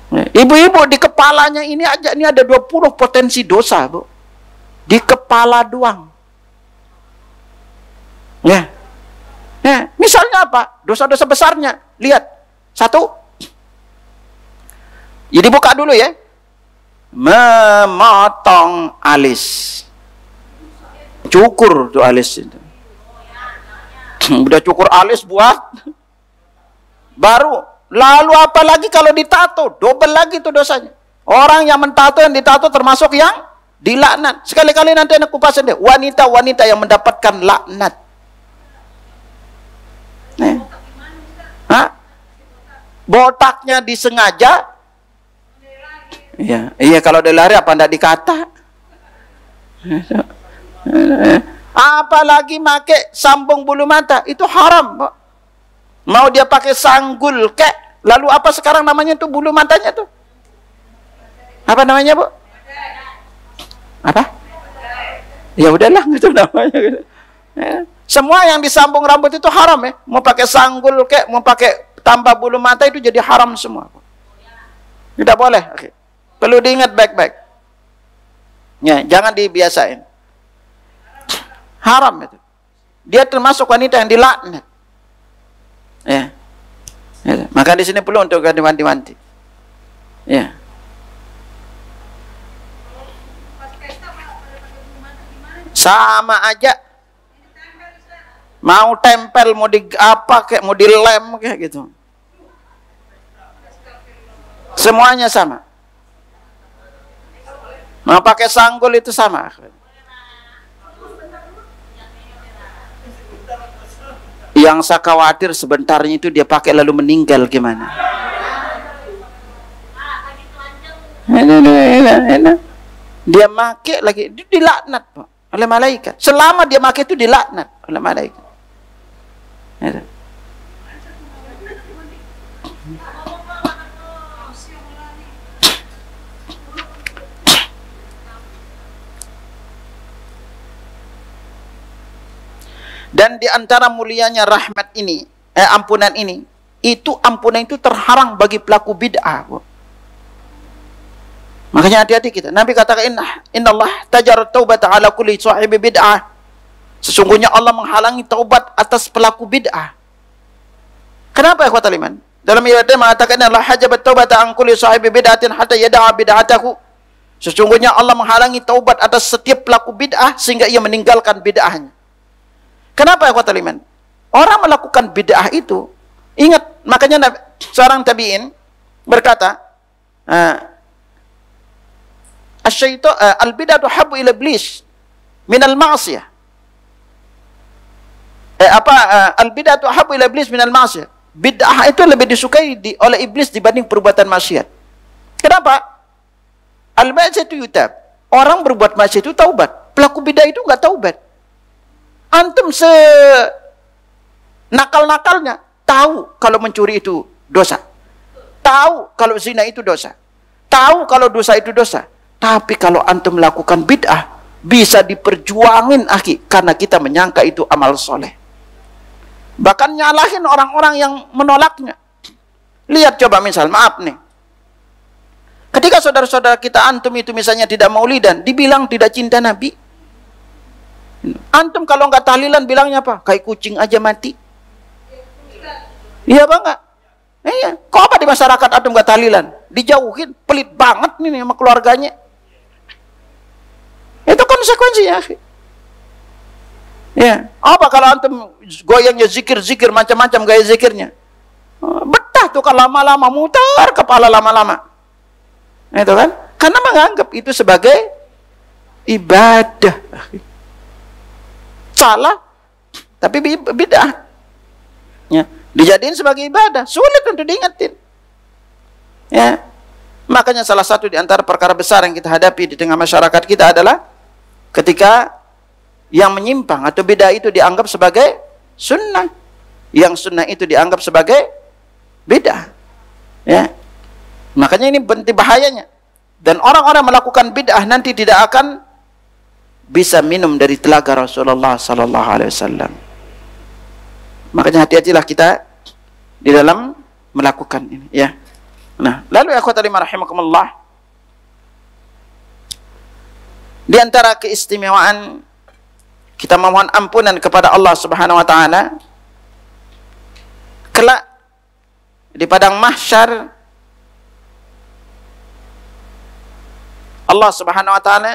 Ibu-ibu di kepalanya ini aja ini ada 20 potensi dosa, Bu. Di kepala doang. Ya. Ya, misalnya apa? Dosa-dosa besarnya. Lihat. Satu. Jadi buka dulu ya. Memotong alis. Cukur tuh alis itu. Udah cukur alis buat baru. Lalu apa lagi kalau ditato? Double lagi tuh dosanya. Orang yang mentato, yang ditato termasuk yang dilaknat. Sekali-kali nanti anak kupasin deh. Wanita-wanita yang mendapatkan laknat. Botaknya disengaja. Iya kalau dia lari apa ndak dikata. Apalagi make sambung bulu mata, itu haram, Pak. Mau dia pakai sanggul kek, lalu apa sekarang namanya tuh bulu matanya tuh? Apa namanya, Bu? Apa? Ya udahlah gitu namanya gitu. Ya. Semua yang disambung rambut itu haram ya. Mau pakai sanggul kek, mau pakai tambah bulu mata itu jadi haram semua. Tidak boleh. Oke. Perlu diingat baik-baik. Ya, jangan dibiasain. Haram itu. Dia termasuk wanita yang dilaknat. Ya. Ya. Maka di sini perlu untuk diwanti-wanti. Ya. Sama aja. Mau tempel, mau di apa kayak, mau dilem kayak gitu. Semuanya sama. Mau pakai sanggul itu sama. Yang saya khawatir sebentarnya itu dia pakai lalu meninggal gimana? Dia pakai lagi dilaknat, Pak, oleh malaikat. Selama dia pakai itu dilaknat oleh malaikat. Dan di antara mulianya rahmat ini, ampunan ini, itu ampunan itu terhalang bagi pelaku bid'ah. Makanya hati-hati kita. Nabi katakan, Innallah tajarat taubata ala kulli sahibi bid'ah. Sesungguhnya Allah menghalangi taubat atas pelaku bid'ah. Kenapa ya ikhwatal iman? Dalam ayat mengatakan, Allah hajabat taubata an kulli sahibi bid'atin hatta yada'a bid'atahu. Sesungguhnya Allah menghalangi taubat atas setiap pelaku bid'ah sehingga ia meninggalkan bid'ahnya. Kenapa ya ikhwatal iman? Orang melakukan bid'ah itu, ingat, makanya seorang tabi'in berkata, al-bid'atu habbu ila iblis minal ma'siyah. Al-bid'atu habbu ila iblis minal ma'siyah. Bid'ah itu lebih disukai oleh iblis dibanding perbuatan maksiat. Kenapa? Al-ma'siyatu yutab. Orang berbuat maksiat itu taubat. Pelaku bid'ah itu enggak taubat. Antum nakal-nakalnya tahu kalau mencuri itu dosa. Tahu kalau zina itu dosa. Tahu kalau dosa itu dosa. Tapi kalau antum melakukan bid'ah, bisa diperjuangin akhi, karena kita menyangka itu amal soleh. Bahkan nyalahin orang-orang yang menolaknya. Lihat coba misal, maaf nih. Ketika saudara-saudara kita antum itu misalnya tidak maulidan, dibilang tidak cinta Nabi. Antum kalau nggak tahlilan bilangnya apa? Kayak kucing aja mati. Iya bang nggak? Iya. Kok apa di masyarakat antum nggak tahlilan? Dijauhin, pelit banget nih sama keluarganya. Itu konsekuensinya. Ya. Apa kalau antum goyangnya zikir-zikir macam-macam gaya zikirnya? Betah tuh kalau lama-lama mutar kepala lama-lama. Itu kan? Karena menganggap itu sebagai ibadah. Salah, tapi bid'ah. Ya, dijadiin sebagai ibadah, sulit untuk diingetin. Ya, makanya salah satu di antara perkara besar yang kita hadapi di tengah masyarakat kita adalah ketika yang menyimpang atau bid'ah itu dianggap sebagai sunnah, yang sunnah itu dianggap sebagai bid'ah. Ya. Makanya ini bentuk bahayanya. Dan orang-orang melakukan bid'ah nanti tidak akan bisa minum dari telaga Rasulullah sallallahu alaihi wasallam. Makanya hati-hatilah kita di dalam melakukan ini, ya. Nah, lalu akhwatul iman rahimakumullah, di antara keistimewaan kita memohon ampunan kepada Allah Subhanahu wa taala kelak di padang mahsyar, Allah Subhanahu wa taala,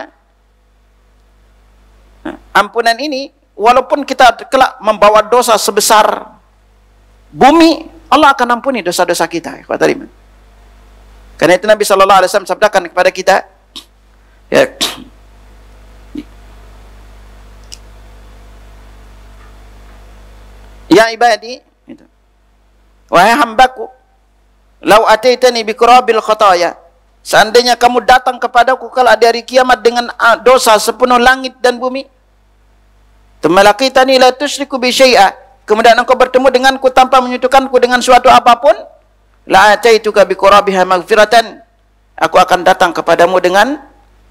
ampunan ini walaupun kita kelak membawa dosa sebesar bumi, Allah akan ampuni dosa-dosa kita. Karena itu Nabi sallallahu alaihi wasallam sabdakan kepada kita, ya, ya ibadi, wahai hambaku, lau ataitani biqurabil khataya, seandainya kamu datang kepadaku kala di hari kiamat dengan dosa sepenuh langit dan bumi, tumalaqitani la tusyriku bi syai'a, kemudian engkau bertemu denganku tanpa menyekutukanku dengan suatu apapun, la ataituka biqurabiha maghfiratan, aku akan datang kepadamu dengan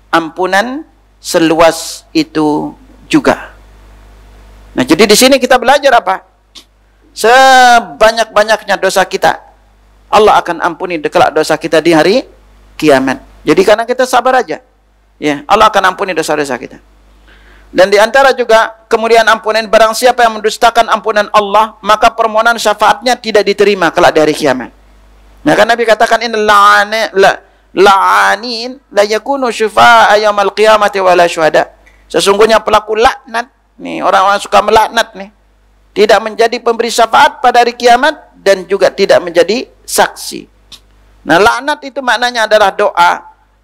ampunan seluas itu juga. Nah, jadi di sini kita belajar apa? Sebanyak-banyaknya dosa kita, Allah akan ampuni kelak dosa kita di hari kiamat. Jadi karena kita sabar aja, ya, Allah akan ampuni dosa-dosa kita. Dan di antara juga kemudian ampunan, barang siapa yang mendustakan ampunan Allah, maka permohonan syafaatnya tidak diterima kelak di hari kiamat. Nah, kan Nabi katakan, innal la'anin la yakunu syufa'a yaumil qiyamati wala syuhada. Sesungguhnya pelaku laknat, nih orang-orang suka melaknat nih, tidak menjadi pemberi syafaat pada hari kiamat dan juga tidak menjadi saksi. Nah, laknat itu maknanya adalah doa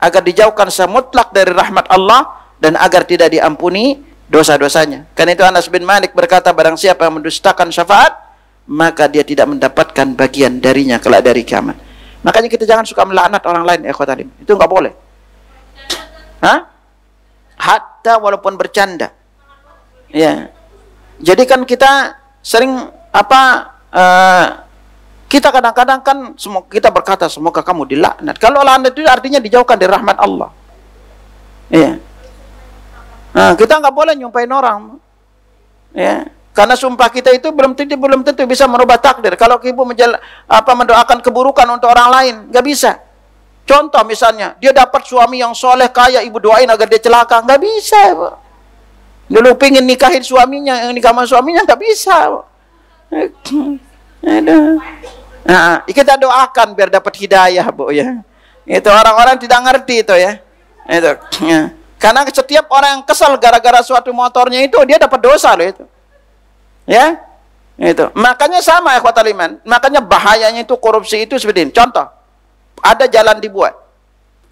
agar dijauhkan semutlak dari rahmat Allah dan agar tidak diampuni dosa-dosanya. Karena itu Anas bin Malik berkata, barang siapa yang mendustakan syafaat, maka dia tidak mendapatkan bagian darinya kelak dari kiamat. Makanya kita jangan suka melaknat orang lain, ikhwatalim. Itu enggak boleh. Hah? Hatta walaupun bercanda. Ya. Jadi kan kita sering kita kadang-kadang kan kita berkata semoga kamu dilaknat. Kalau laknat itu artinya dijauhkan dari rahmat Allah. Iya. Nah, kita nggak boleh nyumpahin orang. Ya. Karena sumpah kita itu belum tentu bisa merubah takdir. Kalau ibu mendoakan keburukan untuk orang lain, nggak bisa. Contoh misalnya, dia dapat suami yang soleh kaya, ibu doain agar dia celaka, nggak bisa, Ibu. Dulu pengen nikahin suaminya, yang nikah sama suaminya nggak bisa. Nah, kita doakan biar dapat hidayah, Bu, ya. Itu orang-orang tidak ngerti itu, ya. Itu. Ya. Karena setiap orang yang kesal gara-gara suatu motornya itu, dia dapat dosa loh itu. Ya. Itu. Makanya sama ikhwatal iman. Makanya bahayanya itu korupsi itu seperti ini. Contoh, ada jalan dibuat,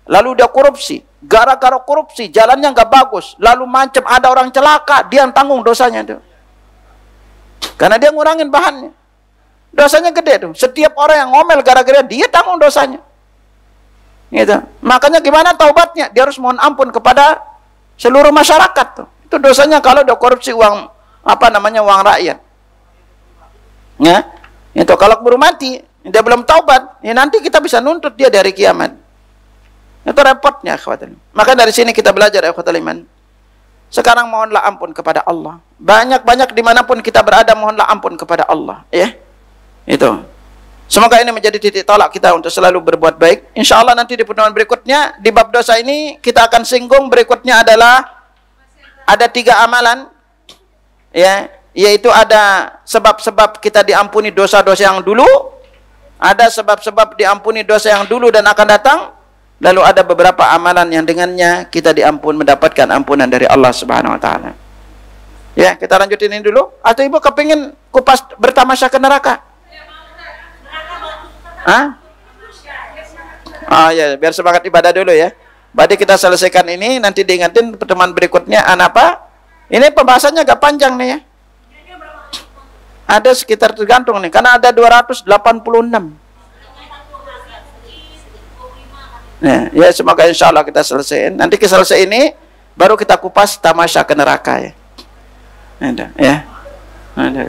lalu dia korupsi. Gara-gara korupsi jalannya nggak bagus, lalu macam ada orang celaka, dia yang tanggung dosanya itu. Karena dia ngurangin bahannya, dosanya gede tuh. Setiap orang yang ngomel gara-gara dia tanggung dosanya. Gitu. Makanya gimana taubatnya? Dia harus mohon ampun kepada seluruh masyarakat tuh. Itu dosanya kalau udah korupsi uang uang rakyat. Ya, itu kalau keburu mati, dia belum taubat, ya nanti kita bisa nuntut dia dari kiamat. Itu repotnya, ikhwatul. Maka dari sini kita belajar, ikhwatul iman. Sekarang mohonlah ampun kepada Allah. Banyak-banyak dimanapun kita berada, mohonlah ampun kepada Allah. Ya, itu. Semoga ini menjadi titik tolak kita untuk selalu berbuat baik. Insya Allah nanti di pertemuan berikutnya, di bab dosa ini, kita akan singgung berikutnya adalah ada 3 amalan. Ya, yaitu ada sebab-sebab kita diampuni dosa-dosa yang dulu, ada sebab-sebab diampuni dosa yang dulu dan akan datang. Lalu ada beberapa amalan yang dengannya kita mendapatkan ampunan dari Allah Subhanahu wa taala. Ya, kita lanjutin ini dulu. Atau ibu kepingin kupas bertamasya ke neraka? Hah? Oh ya, biar semangat ibadah dulu ya. Berarti kita selesaikan ini, nanti diingatin pertemuan berikutnya apa? Ini pembahasannya agak panjang nih ya. Ada sekitar tergantung nih, karena ada 286. Ya, semoga insya Allah kita selesaiin. Nanti kita selesai ini, baru kita kupas tamasya ke neraka ya. Ada, ya. Ada.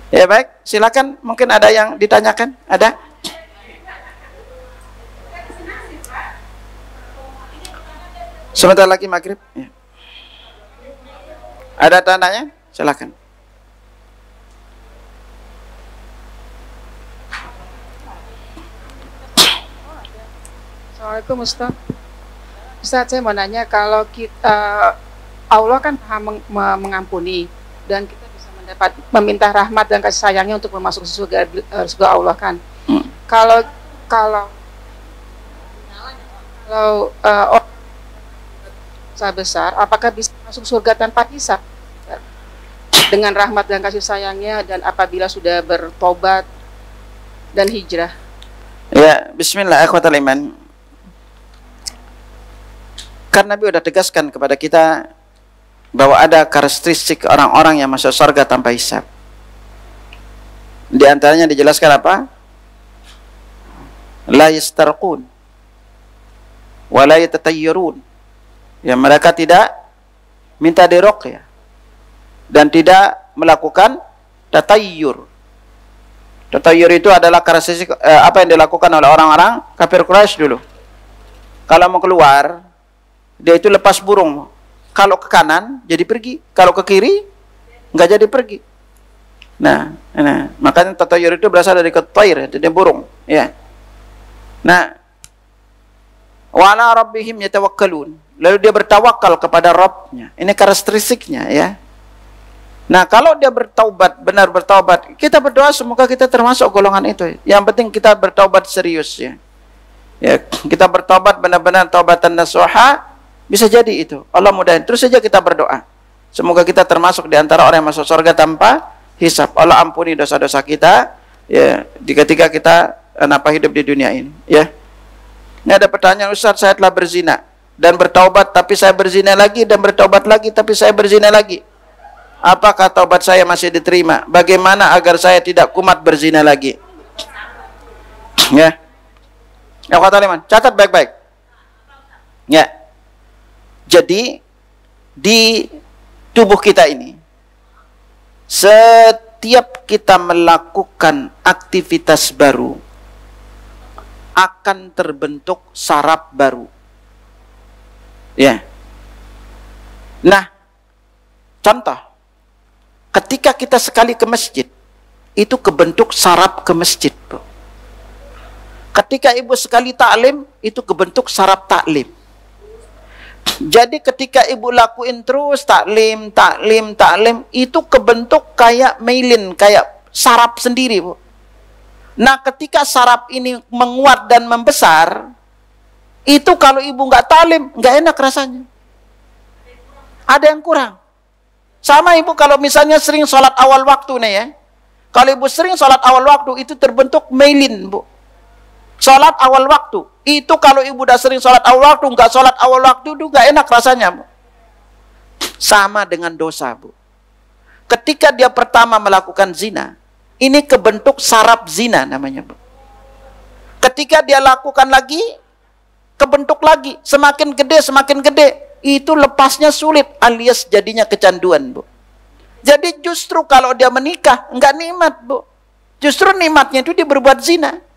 Ya baik, silakan. Mungkin ada yang ditanyakan? Ada? Sebentar lagi maghrib. Ya. Ada tandanya? Silakan. Assalamualaikum Ustaz. Ustaz, saya mau nanya, kalau kita Allah kan mengampuni dan kita bisa meminta rahmat dan kasih sayangnya untuk masuk surga Allah kan. Kalau orang besar, apakah bisa masuk surga tanpa hisab dengan rahmat dan kasih sayangnya, dan apabila sudah bertobat dan hijrah? Ya, bismillah, akhwatal iman. Karena Nabi sudah tegaskan kepada kita bahwa ada karakteristik orang-orang yang masuk surga tanpa hisab. Di antaranya dijelaskan apa? La yastarqun wa la yatatayyarun. Ya, mereka tidak minta diruqyah dan tidak melakukan tatayyur. Tatayyur itu adalah karakteristik apa yang dilakukan oleh orang-orang kafir Quraisy dulu. Kalau mau keluar, dia itu lepas burung. Kalau ke kanan jadi pergi, kalau ke kiri nggak jadi pergi. Nah, makanya tatayyur itu berasal dari katair, jadi burung, ya. Nah, wa ala rabbihim yatawakkalun. Lalu dia bertawakal kepada Rabbnya. Ini karakteristiknya, ya. Nah, kalau dia bertaubat, benar bertaubat, kita berdoa semoga kita termasuk golongan itu. Yang penting kita bertaubat serius, ya. Ya, kita bertaubat benar-benar taubatan nasuha, bisa jadi itu. Allah mudahin. Terus saja kita berdoa. Semoga kita termasuk di antara orang yang masuk surga tanpa hisab. Allah ampuni dosa-dosa kita, ya, ketika kita hidup di dunia ini, ya. Ini ada pertanyaan, Ustaz, saya telah berzina dan bertaubat, tapi saya berzina lagi dan bertaubat lagi, tapi saya berzina lagi. Apakah taubat saya masih diterima? Bagaimana agar saya tidak kumat berzina lagi? Ya. Ya, kata Liman, catat baik-baik. Ya. Jadi di tubuh kita ini, setiap kita melakukan aktivitas baru akan terbentuk saraf baru. Ya. Nah, contoh, ketika kita sekali ke masjid, itu kebentuk saraf ke masjid, Bu. Ketika ibu sekali taklim, itu kebentuk saraf taklim. Jadi ketika ibu lakuin terus taklim, itu kebentuk kayak myelin, kayak saraf sendiri, Bu. Nah, ketika saraf ini menguat dan membesar, itu kalau ibu nggak taklim, nggak enak rasanya. Ada yang kurang. Sama ibu kalau misalnya sering sholat awal waktu nih, ya. Kalau ibu sering sholat awal waktu, itu terbentuk myelin, Bu. Sholat awal waktu. Itu kalau ibu udah sering sholat awal waktu, nggak sholat awal waktu, itu nggak enak rasanya, Bu. Sama dengan dosa, Bu. Ketika dia pertama melakukan zina, ini kebentuk saraf zina namanya, Bu. Ketika dia lakukan lagi, kebentuk lagi. Semakin gede, itu lepasnya sulit, alias jadinya kecanduan, Bu. Jadi justru kalau dia menikah, nggak nikmat, Bu. Justru nikmatnya itu dia berbuat zina.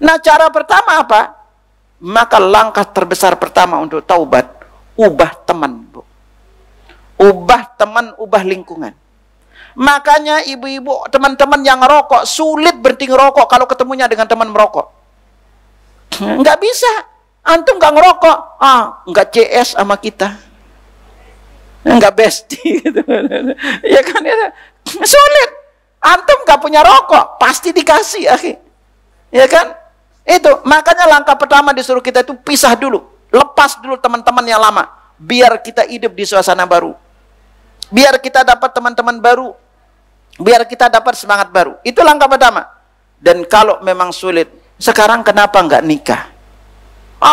Nah, cara pertama apa? Maka langkah terbesar pertama untuk taubat, ubah teman, Bu. Ubah teman, ubah lingkungan. Makanya ibu-ibu, teman-teman yang ngerokok, sulit berhenti ngerokok kalau ketemunya dengan teman merokok. Nggak bisa. Antum nggak ngerokok, nggak CS sama kita. Nggak bestie gitu. Ya kan, ya. Sulit. Antum nggak punya rokok, pasti dikasih, akhi. Ya kan? Itu, makanya langkah pertama disuruh kita itu pisah dulu. Lepas dulu teman-teman yang lama. Biar kita hidup di suasana baru. Biar kita dapat teman-teman baru. Biar kita dapat semangat baru. Itu langkah pertama. Dan kalau memang sulit, sekarang kenapa nggak nikah?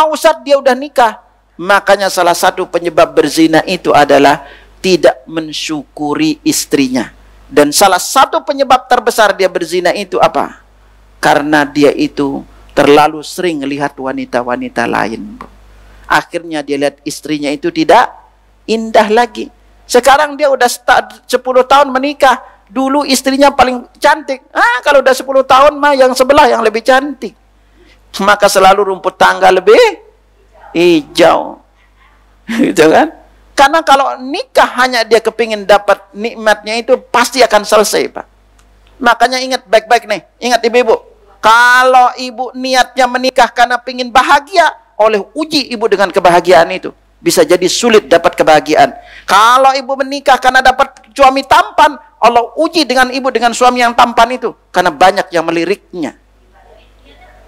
Ustaz, dia udah nikah. Makanya salah satu penyebab berzina itu adalah tidak mensyukuri istrinya. Dan salah satu penyebab terbesar dia berzina itu apa? Karena dia itu terlalu sering lihat wanita-wanita lain. Akhirnya dia lihat istrinya itu tidak indah lagi. Sekarang dia udah 10 tahun menikah, dulu istrinya paling cantik. Kalau udah 10 tahun mah yang sebelah yang lebih cantik. Maka selalu rumput tangga lebih hijau. Gitu kan? Karena kalau nikah hanya dia kepingin dapat nikmatnya itu pasti akan selesai, Pak. Makanya ingat baik-baik nih. Ingat ibu-ibu. Kalau ibu niatnya menikah karena pingin bahagia, oleh uji ibu dengan kebahagiaan itu. Bisa jadi sulit dapat kebahagiaan. Kalau ibu menikah karena dapat suami tampan, Allah uji dengan ibu dengan suami yang tampan itu. Karena banyak yang meliriknya.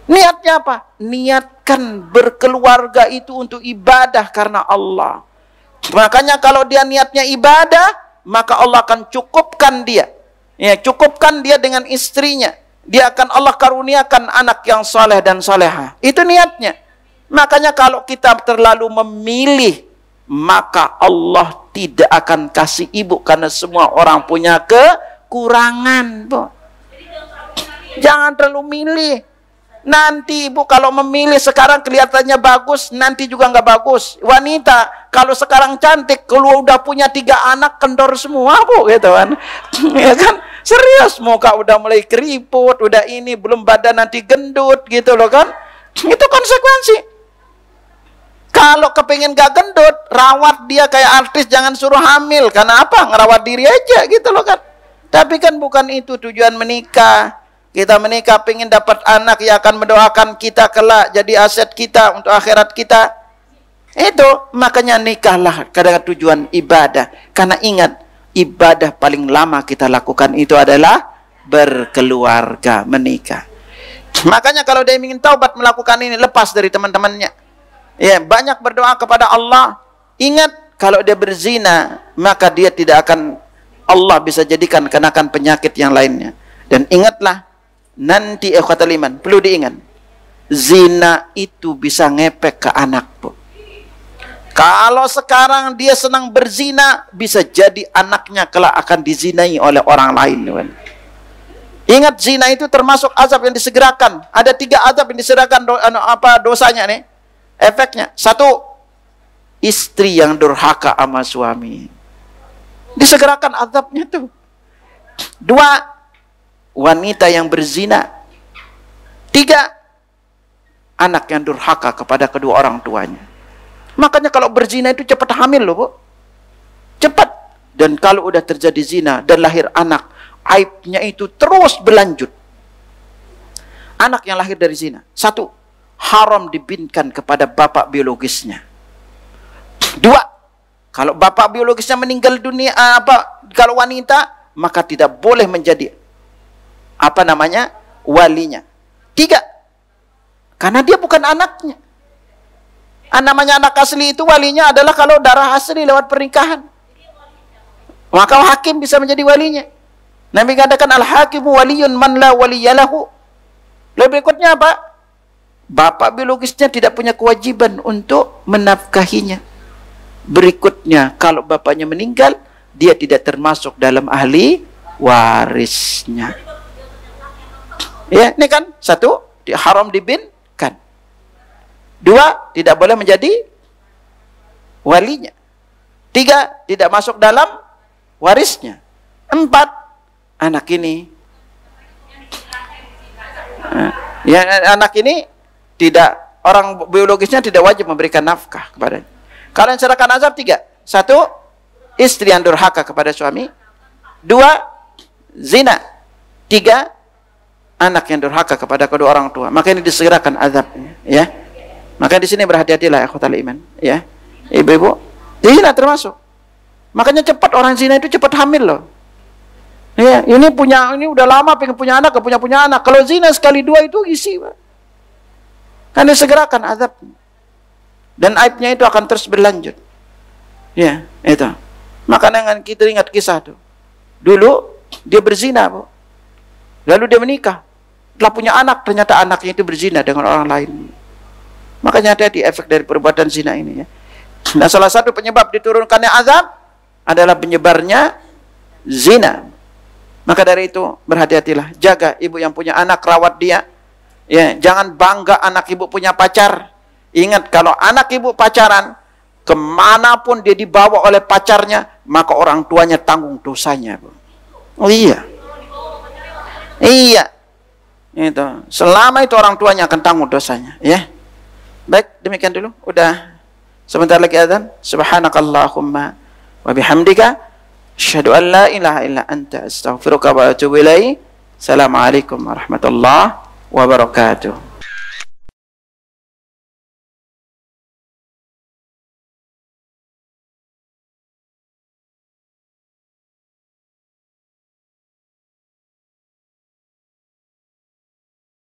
Niatnya apa? Niatkan berkeluarga itu untuk ibadah karena Allah. Makanya kalau dia niatnya ibadah, maka Allah akan cukupkan dia. Ya, cukupkan dia dengan istrinya. Dia akan Allah karuniakan anak yang soleh dan soleha. Itu niatnya. Makanya kalau kita terlalu memilih, maka Allah tidak akan kasih ibu. Karena semua orang punya kekurangan. Jangan terlalu milih. Nanti ibu kalau memilih sekarang kelihatannya bagus, nanti juga nggak bagus. Wanita kalau sekarang cantik, kalau udah punya 3 anak kendor semua, Bu, gitu kan. Ya kan? Serius, muka udah mulai keriput, udah ini, belum badan nanti gendut gitu loh kan. Itu konsekuensi. Kalau kepingin gak gendut, rawat dia kayak artis, jangan suruh hamil. Karena apa? Ngerawat diri aja gitu loh kan. Tapi kan bukan itu tujuan menikah. Kita menikah pengen dapat anak yang akan mendoakan kita kelak jadi aset kita untuk akhirat kita. Itu makanya nikahlah karena tujuan ibadah. Karena ingat, ibadah paling lama kita lakukan itu adalah berkeluarga, menikah. Makanya kalau dia ingin taubat melakukan ini, lepas dari teman-temannya. Ya, banyak berdoa kepada Allah. Ingat, kalau dia berzina, maka dia tidak akan, Allah bisa jadikan kenakan penyakit yang lainnya. Dan ingatlah, nanti ikhwatal iman, perlu diingat, zina itu bisa ngepek ke anak, Bu. Kalau sekarang dia senang berzina, bisa jadi anaknya kelak akan dizinai oleh orang lain. Ingat, zina itu termasuk azab yang disegerakan. Ada 3 azab yang disegerakan, dosanya nih, efeknya. 1, istri yang durhaka sama suami, disegerakan azabnya tuh. 2, wanita yang berzina. 3, anak yang durhaka kepada kedua orang tuanya. Makanya kalau berzina itu cepat hamil loh, Bu. Cepat. Dan kalau udah terjadi zina dan lahir anak, aibnya itu terus berlanjut. Anak yang lahir dari zina, 1, haram dibinkan kepada bapak biologisnya. 2, kalau bapak biologisnya meninggal dunia, kalau wanita, maka tidak boleh menjadi walinya. 3, karena dia bukan anaknya. Namanya anak asli itu walinya adalah kalau darah asli lewat pernikahan. Maka hakim bisa menjadi walinya. Nabi katakan al-hakimu waliyun man la waliyalahu. Lebih berikutnya apa? Bapak biologisnya tidak punya kewajiban untuk menafkahinya. Berikutnya, kalau bapaknya meninggal, dia tidak termasuk dalam ahli warisnya. Ya, ini kan 1, haram dibinkan. 2, tidak boleh menjadi walinya. 3, tidak masuk dalam warisnya. 4, anak ini tidak, orang biologisnya tidak wajib memberikan nafkah kepadanya. Kalau yang serahkan azab 3. 1, istri yang durhaka kepada suami. 2, zina. 3, anak yang durhaka kepada kedua orang tua. Maka ini disegerakan azabnya, ya. Maka di sini berhati-hatilah ikhwatal iman, ya. Ibu-ibu, zina termasuk. Makanya cepat orang zina itu cepat hamil loh. Ya, ini udah lama pengen punya anak, gak punya anak. Kalau zina sekali 2 itu isi, Pak. Kan disegerakan azab. Dan aibnya itu akan terus berlanjut. Ya, itu. Makanya kita ingat kisah tuh. Dulu dia berzina, Bu. Lalu dia menikah. Setelah punya anak, ternyata anaknya itu berzina dengan orang lain. Makanya hati-hati efek dari perbuatan zina ini, ya. Nah, salah satu penyebab diturunkannya azab adalah penyebarnya zina. Maka dari itu berhati-hatilah, jaga ibu yang punya anak, rawat dia. Ya, jangan bangga anak ibu punya pacar. Ingat, kalau anak ibu pacaran, kemanapun dia dibawa oleh pacarnya, maka orang tuanya tanggung dosanya, Bu. Oh iya. Iya. Itu. Selama itu orang tuanya akan tanggung dosanya, ya. Baik, demikian dulu. Udah sebentar lagi adzan. Subhanakallahumma wa bihamdika asyhadu an la ilaha illa anta astaghfiruka wa atubu ilaik. Assalamualaikum warahmatullahi wabarakatuh.